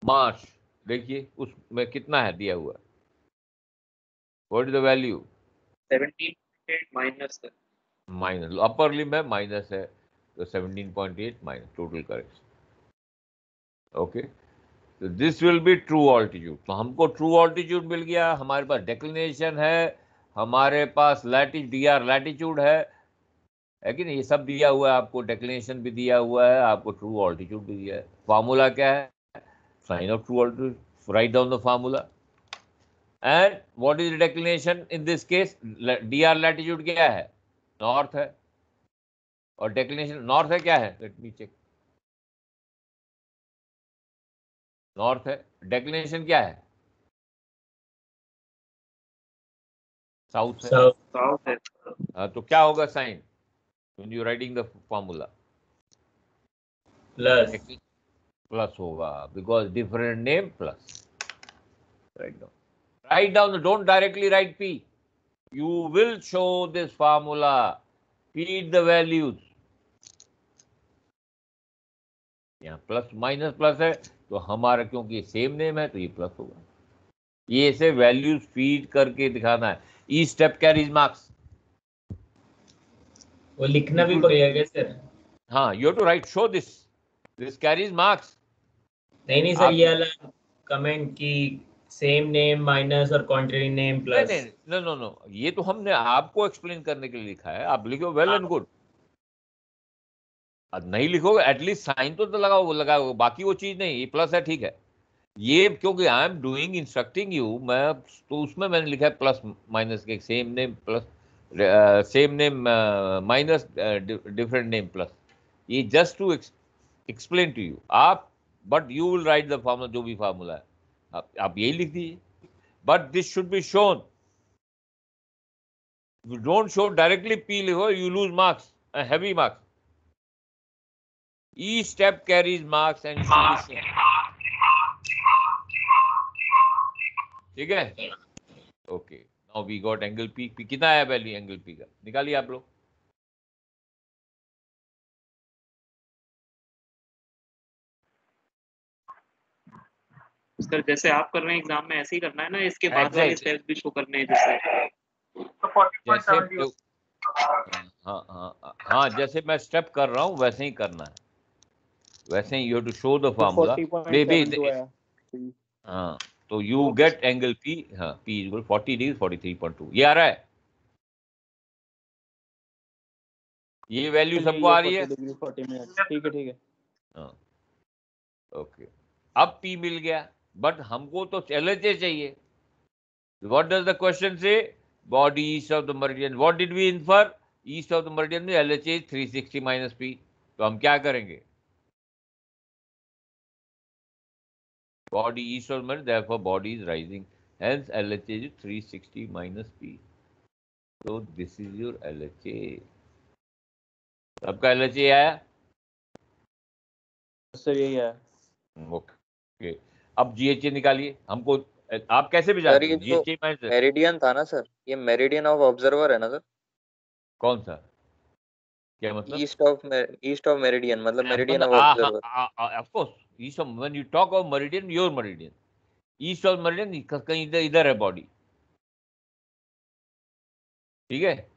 Speaker 1: मार्च। देखिए उसमें कितना है दिया हुआ, what is the value?
Speaker 7: 17.8 minus है,
Speaker 1: माइनस अपर लिमिट है, माइनस है, तो 17.8 माइनस टोटल करेक्शन। ओके, तो this will be true altitude. तो हमको ट्रू ऑल्टीट्यूड मिल गया, हमारे पास डेक्लिनेशन है, हमारे पास DR लैटिट्यूड है कि नहीं, ये सब दिया हुआ है आपको, डेक्लिनेशन भी दिया हुआ है आपको, ट्रू ऑल्टीट्यूड भी दिया है। फार्मूला क्या है? sign of true altitude. Write down the formula. And what is the declination in this case? dr latitude क्या है? North है. और declination north है क्या है? Let me check. North है. Declination क्या है? South है.
Speaker 3: साउथ है।
Speaker 1: हाँ, तो क्या होगा sign when you writing the formula? Plus होगा because different name plus. Write down. Don't directly write P. You will show this formula. Feed the values. यहाँ प्लस माइनस प्लस है तो हमारा क्योंकि सेम नेम है तो ये प्लस होगा। ये ऐसे वैल्यूज फीड करके दिखाना है। Each step carries marks.
Speaker 9: वो लिखना भी पड़ेगा सर?
Speaker 1: हाँ, you have to write show this carries marks.
Speaker 9: नहीं सर, ये वाला कमेंट की सेम नेम माइनस और कॉन्ट्रेरी नेम प्लस।
Speaker 1: नो, ये तो हमने आपको एक्सप्लेन करने के लिए लिखा है। आप लिखो वेल एंड गुड। नहीं लिखोगे एटलीस्ट साइन तो लगाओ, बाकी वो चीज नहीं। ये प्लस है, ठीक है। ये क्योंकि I am doing instructing you, मैं तो उसमें मैंने लिखा है प्लस माइनस के same name plus same name minus different name plus. ये just to explain to you. आप but you will write the formula, जो भी फॉर्मूला है आप यही लिख दीजिए। But this should be shown. You don't show directly P लिखो, you lose marks, heavy marks. Each step carries marks and should be shown. ठीक है? Okay, now we got angle P. कितना आया वैल्यू एंगल पी का? निकालिए आप लोग।
Speaker 3: Sir जैसे आप कर रहे हैं एग्जाम में ऐसे ही करना है ना, इसके बाद वाले स्टेप्स भी शो करने हैं जैसे
Speaker 1: हाँ, जैसे मैं स्टेप कर रहा हूँ वैसे ही करना है। वैसे ही you have to show the formula. हाँ, तो यू गेट एंगल पी। हाँ, पी इक्वल 40 डिग्री 43.2। ये आ रहा है? ये वैल्यू सबको आ रही है?
Speaker 7: 40 मिनट। ठीक है।
Speaker 1: हाँ, ओके। अब पी मिल गया, बट हमको तो LHA चाहिए। What does the question say? Body east of the meridian. What did we infer? East of the meridian में LHA is 360 माइनस पी। तो हम क्या करेंगे? Body east of merit, therefore body is rising. Hence LHA is 360 minus P. So this is your LHA. सबका LHA आया?
Speaker 7: Sir यही है।
Speaker 1: Okay, अब GHA निकालिए। हमको आप कैसे भी जाते हैं? GHA माइनस
Speaker 10: मेरिडियन था ना सर, ये मेरिडियन ऑफ ऑब्जर्वर है ना सर?
Speaker 1: कौन सा? क्या मतलब?
Speaker 10: ईस्ट ऑफ मेरिडियन मतलब meridian of observer.
Speaker 1: Of course east of, when you talk of meridian, your meridian east of meridian कहीं इधर है बॉडी। ठीक है?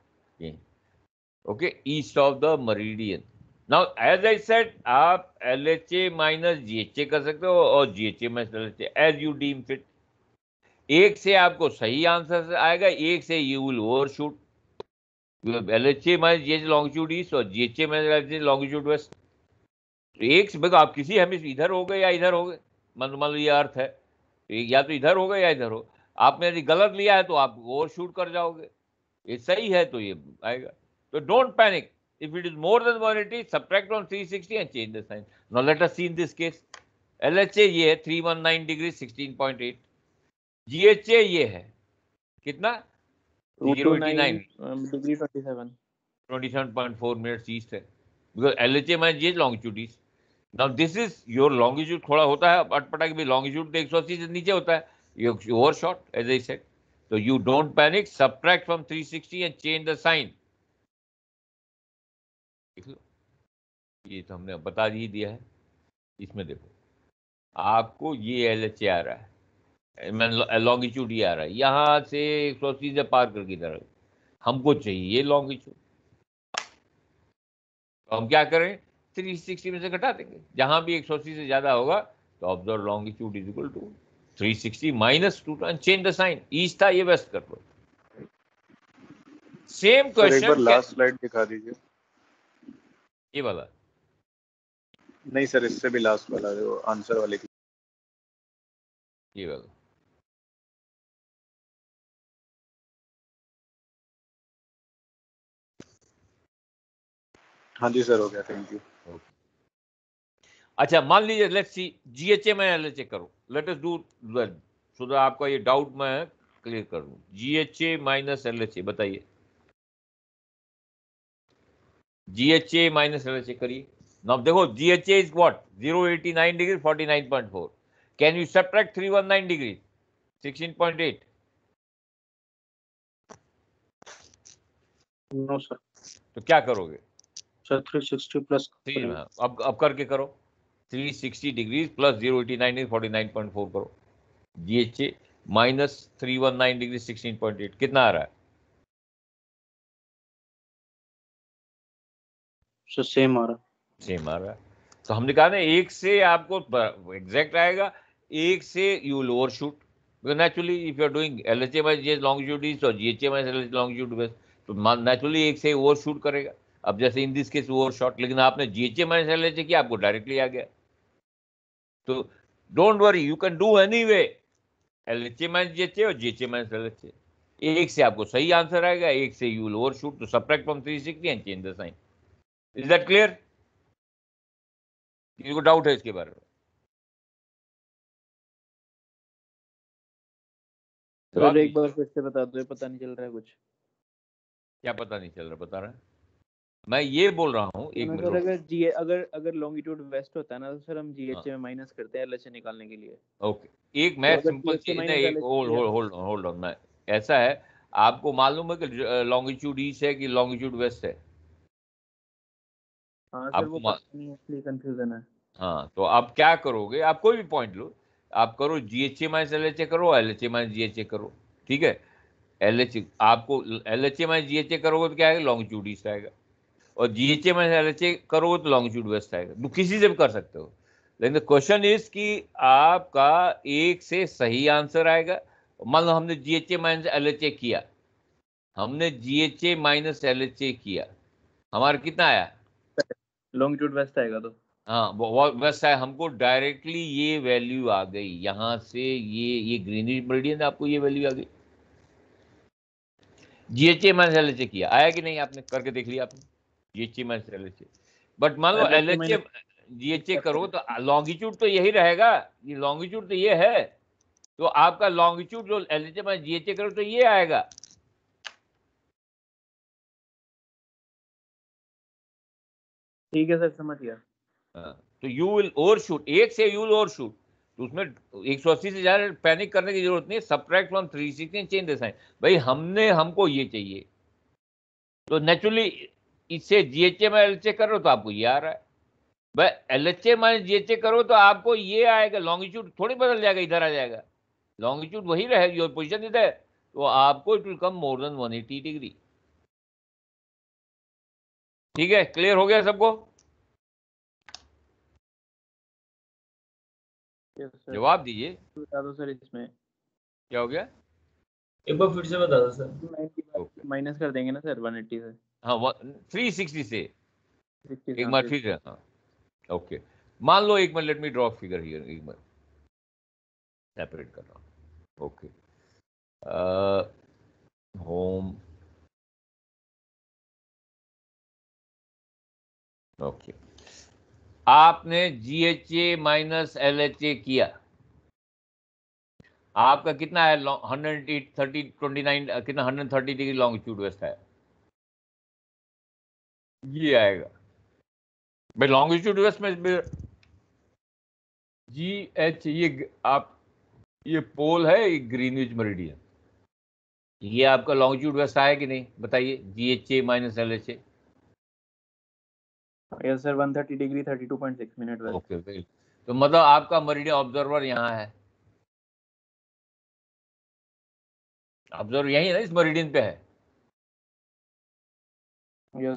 Speaker 1: Okay, east of the meridian. Now as I said, आप LHA माइनस GHA कर सकते हो और GHA minus LHA as you deem fit. एक से आपको सही आंसर आएगा, एक से you will overshoot. LHA minus GHA longitude east और GHA minus LHA longitude west. तो एक से देखो, आप किसी हमें इधर हो गए या इधर हो गए। मान लो ये अर्थ है, तो या तो इधर हो गए या इधर हो। आपने यदि गलत लिया है तो आप ओवरशूट कर जाओगे। ये सही है तो ये आएगा। तो don't panic. If it is more than 180, subtract from 360 and change the sign. Now let us see in this case. LHA ये है 319 डिग्री 16.8। GHA ये है कितना? 089
Speaker 7: डिग्री
Speaker 1: 27.4 मिनट्स ईस्ट है। Because LHA minus GHA longitude east. Now this is your longitude. थोड़ा होता है अटपटा कि लॉन्गिट्यूड तो 180 से नीचे होता है, you overshot as I said. तो you don't panic, subtract from 360 and change the sign. ये तो हमने बता ही दिया है। इसमें देखो, आपको ये LHA आ रहा है, लॉन्गिट्यूड ये आ रहा है, यहाँ से 180 से पार करके इधर हमको चाहिए ये लॉन्गिट्यूड। तो हम क्या करें? 360 में से घटा देंगे। जहां भी 180 से ज्यादा होगा तो observe longitude is equal to 360 minus 2 and change the sign. East था, ये वेस्ट कर दो। Same question.
Speaker 4: एक बार लास्ट स्लाइड दिखा दीजिए।
Speaker 1: ये वाला
Speaker 4: नहीं सर, इससे भी लास्ट वाला जो आंसर वाले की।
Speaker 1: ये वाला।
Speaker 4: हाँ जी सर, हो गया, थैंक यू।
Speaker 1: अच्छा, मान लीजिए लेट्स सी जीएचए में एलएचए करो, let us do so that आपका ये डाउट मैं क्लियर कर दूं। जीएचए माइनस एलएचए बताइए, जीएचए माइनस एलएचए करिए। नाउ देखो GHA is what 089 degree 49.4, can you subtract 319 degree 16.8?
Speaker 7: No sir.
Speaker 1: तो क्या करोगे
Speaker 7: सर 360 प्लस
Speaker 1: अब करके करो, 360 डिग्री प्लस 089 डिग्री 49.4 करो, जीएचए माइनस 319 डिग्री 16.8 कितना आ रहा है?
Speaker 7: सर सेम आ रहा है।
Speaker 1: सेम आ रहा है। तो हमने कहा ना एक से आपको एग्जैक्ट आएगा, एक से you will overshoot, because naturally if you are doing LHA minus GH longitude is और GHA minus LHA longitude base, तो नेचुरली एक से ओवरशूट करेगा। अब जैसे इन दिस केस ओवरशॉट, लेकिन आपने जीएचए माइनस एलएचए किया, आपको डायरेक्टली आ गया। तो don't worry, you can do anyway LHA minus GHA और जीएचए माइनस एलएचए। एक से आपको सही आंसर आएगा, एक से यू विल ओवरशूट, तो subtract from 360 and change the sign. Is that clear? किसी को डाउट है इसके बारे में?
Speaker 11: सर एक बार फिर से बता दो, पता नहीं चल रहा है कुछ।
Speaker 1: क्या पता नहीं चल रहा? बता रहा है मैं ये बोल रहा हूँ। एक
Speaker 11: सर अगर जी अगर लॉन्गिट्यूड वेस्ट होता है ना, तो सर हम जीएचए में माइनस करते हैं एलएचए निकालने के लिए।
Speaker 1: ओके, एक मैं
Speaker 11: तो
Speaker 1: सिंपल चीज ना, एक होल्ड ऑन, मैं ऐसा है, आपको मालूम है कि लॉन्गिट्यूड ईस्ट है कि लॉन्गिट्यूड वेस्ट है?
Speaker 11: हाँ सर, वो पता नहीं, इसलिए कंफ्यूजन है।
Speaker 1: हाँ, तो आप क्या करोगे, आप कोई भी पॉइंट लो, आप करो जीएचए माइनस एलएचए करो, एलएचए माइनस जीएचए करो, ठीक है? एलएचए आपको एलएचए माइनस जीएचए करोगे तो क्या आएगा? लॉन्गिट्यूड ईस्ट आएगा, और जीएचए माइनस एलएचए करोगे तो लॉन्गिट्यूड वेस्ट आएगा। तो किसी से भी कर सकते हो, लेकिन द क्वेश्चन इज कि आपका एक से सही आंसर आएगा। मान लो हमने जीएचए माइनस एलएचए किया, हमने जीएचए माइनस एलएचए किया, हमारा कितना आया?
Speaker 11: लॉन्गिट्यूड वेस्ट आएगा। तो
Speaker 1: हाँ वेस्ट आया, हमको डायरेक्टली ये वैल्यू आ गई यहाँ से, ये ग्रीनिश मेरिडियन है, आपको ये वैल्यू आ गई। जीएचए माइनस एलएचए किया, आया कि नहीं? आपने करके देख लिया आपने जीएचए माइनस एलएचए। बट मान लो एलएचए जीएचए करो तो लॉन्गिट्यूड तो यही रहेगा, ये लॉन्गिट्यूड तो ये है, तो आपका लॉन्गिट्यूड जो एलएचए माइनस जीएचए करो तो ये आएगा।
Speaker 11: ठीक है सर, समझ गया।
Speaker 1: तो यू विल ओवरशूट, एक से यू विल ओवरशूट, तो उसमें 180 से ज्यादा पैनिक करने की जरूरत नहीं, subtract from 360 change the sign. भाई हमको ये चाहिए, तो नेचुरली इससे जीएचए में एलएचए करो तो आपको ये आ रहा है, भाई एलएचए माइनस जीएचए करो तो आपको ये आएगा। लॉन्गिट्यूड थोड़ी बदल जाएगा, इधर आ जाएगा, लॉन्गिट्यूड वही रहेगी, योर पोजीशन इधर, तो आपको it will come more than 180 degree. ठीक है, क्लियर हो गया सबको? जवाब दीजिए।
Speaker 11: बता दो सर, इसमें
Speaker 1: क्या हो गया?
Speaker 9: एक बार फिर से बता दो सर।
Speaker 11: माइनस कर देंगे ना सर 180 से।
Speaker 1: हाँ 360 से
Speaker 11: 60
Speaker 1: एक बार फिर। हाँ ओके, मान लो एक minute, let me draw figure here, एक मिनट सेपरेट कर रहा हूँ। ओके, होम, ओके, आपने जीएचए माइनस एलएचए किया, आपका कितना है? 130 कितना 130 डिग्री लॉन्गिट्यूड वेस्ट है, ये आएगा भाई लॉन्गिट्यूड वेस्ट में जी एच, ये आप ये पोल है, ये ग्रीनविच मेरिडियन, ये आपका लॉन्गिट्यूड वेस्ट आया कि नहीं बताइए? GHA minus LHA.
Speaker 11: Yes sir, 130 degree 32.6 minute west.
Speaker 1: Okay well, तो मतलब आपका मेरिडियन ऑब्जर्वर यहाँ है, ऑब्जर्वर यही है ना, इस मेरिडियन पे है।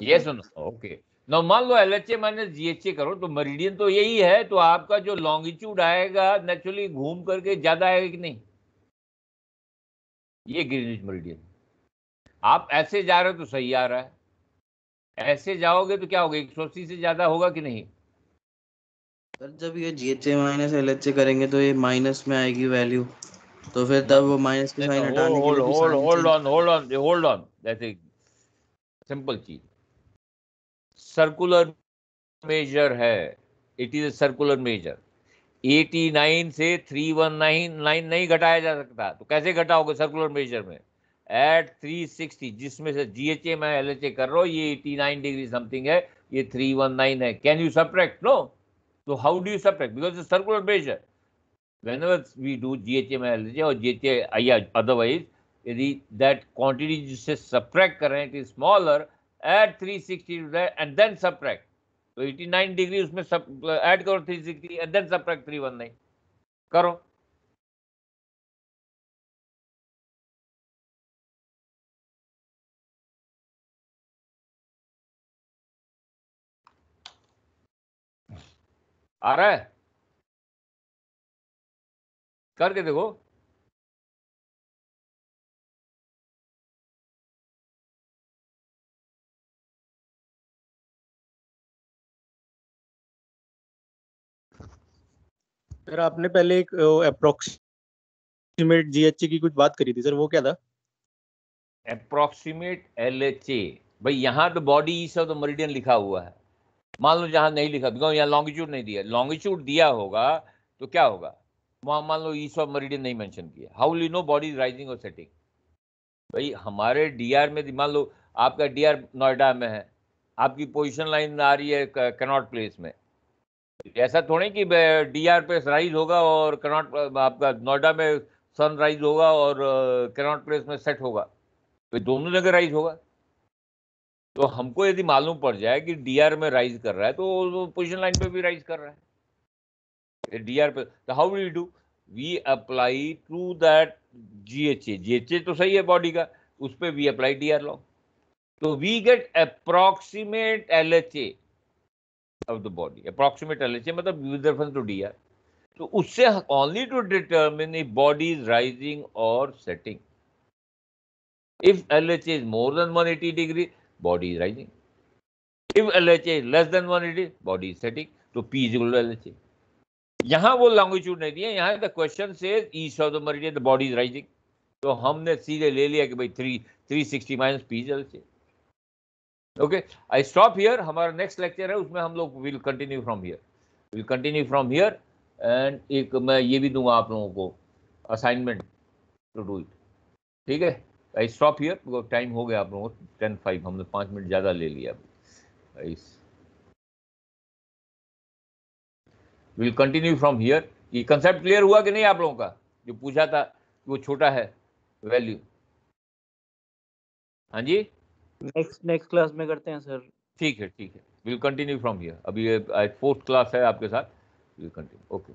Speaker 1: ये सुनो, ओके। ना मान लो एलएचए माइनस जीएचए करो तो मेरिडियन तो यही है, तो आपका जो लॉन्गिट्यूड आएगा नेचुरली घूम करके ज्यादा आएगा कि नहीं? ये ग्रीनिच मेरिडियन, आप ऐसे जा रहे हो तो सही आ रहा है, ऐसे जाओगे तो क्या होगा? 180 से ज्यादा होगा कि नहीं?
Speaker 7: सर जब ये GHA माइनस LHA करेंगे तो ये माइनस में आएगी वैल्यू, तो फिर तब वो माइनस की साइन हटाने के लिए भी sign
Speaker 1: hold on that's a simple चीज। सर्कुलर मेजर है, it is a circular measure. 89 से 3199 नहीं घटाया जा सकता, तो कैसे घटाओगे सर्कुलर मेजर में? एट 360, जिसमें से GHA में LHA कर रहा हो, ये 89 डिग्री समथिंग है, ये 319 है। Can you subtract? नो। तो how do you subtract? Because it's circular measure. whenever we do GHA में LHA और GHA या अदरवाइज, यदि दैट क्वांटिटी जिससे सब्ट्रैक्ट कर रहे हैं it is smaller, add 360 and then subtract. तो 89 डिग्री उसमें ऐड करो 360 एंड देन सब्ट्रैक्ट 319 करो। आ रहा है? करके देखो।
Speaker 7: सर आपने पहले एक अप्रोक्सीमेट GHA की कुछ बात करी थी सर, वो क्या था?
Speaker 1: अप्रोक्सीमेट LHA, भाई यहाँ तो body east of the meridian लिखा हुआ है। मान लो जहाँ नहीं लिखा, बिकॉज यहाँ लॉन्गिट्यूड नहीं दिया, लॉन्गिट्यूड दिया होगा तो क्या होगा? वहाँ मान लो ईस्ट ऑफ मेरिडियन नहीं मेंशन किया, how will you know body is rising और सेटिंग? भाई हमारे DR में, मान लो आपका DR नोएडा में है, आपकी पोजीशन लाइन आ रही है कनॉट प्लेस में, ऐसा थोड़ी कि DR पे राइज होगा और कनॉट आपका नोएडा में सनराइज होगा और कनॉट प्लेस में सेट होगा, तो दोनों जगह राइज होगा। तो हमको यदि मालूम पड़ जाए कि DR में राइज कर रहा है तो पोजीशन लाइन पे भी राइज कर रहा है DR पे, तो how will you do? We apply to that GHA तो सही है बॉडी का, उस पर वी अप्लाई DR लॉ, तो we get approximate LHA of the body, approximate LHA मतलब with reference to DR। तो उससे only to determine if body is rising or setting. If LHA is more than 180 degree, body is rising. If LHA is less than 180, body is setting. तो P is equal to LHA। यहाँ वो longitude नहीं दिया, यहाँ the question says east of the meridian the body is rising, तो हमने सीधे ले लिया कि भाई 360 minus P is LHA। Okay, I stop here. हमारा नेक्स्ट लेक्चर है, उसमें हम लोग will continue from here and एक मैं ये भी दूंगा आप लोगों को असाइनमेंट टू डू इट। ठीक है, I stop here because time हो गया आप लोगों को 10:05, हमने 5 मिनट ज़्यादा ले लिया। Will continue from here. ये कंसेप्ट क्लियर हुआ कि नहीं आप लोगों का? जो पूछा था कि वो छोटा है वैल्यू। हाँ जी,
Speaker 11: नेक्स्ट क्लास में करते हैं सर।
Speaker 1: ठीक है, विल कंटिन्यू फ्रॉम हियर। अभी 4th क्लास है आपके साथ, विल कंटिन्यू। ओके।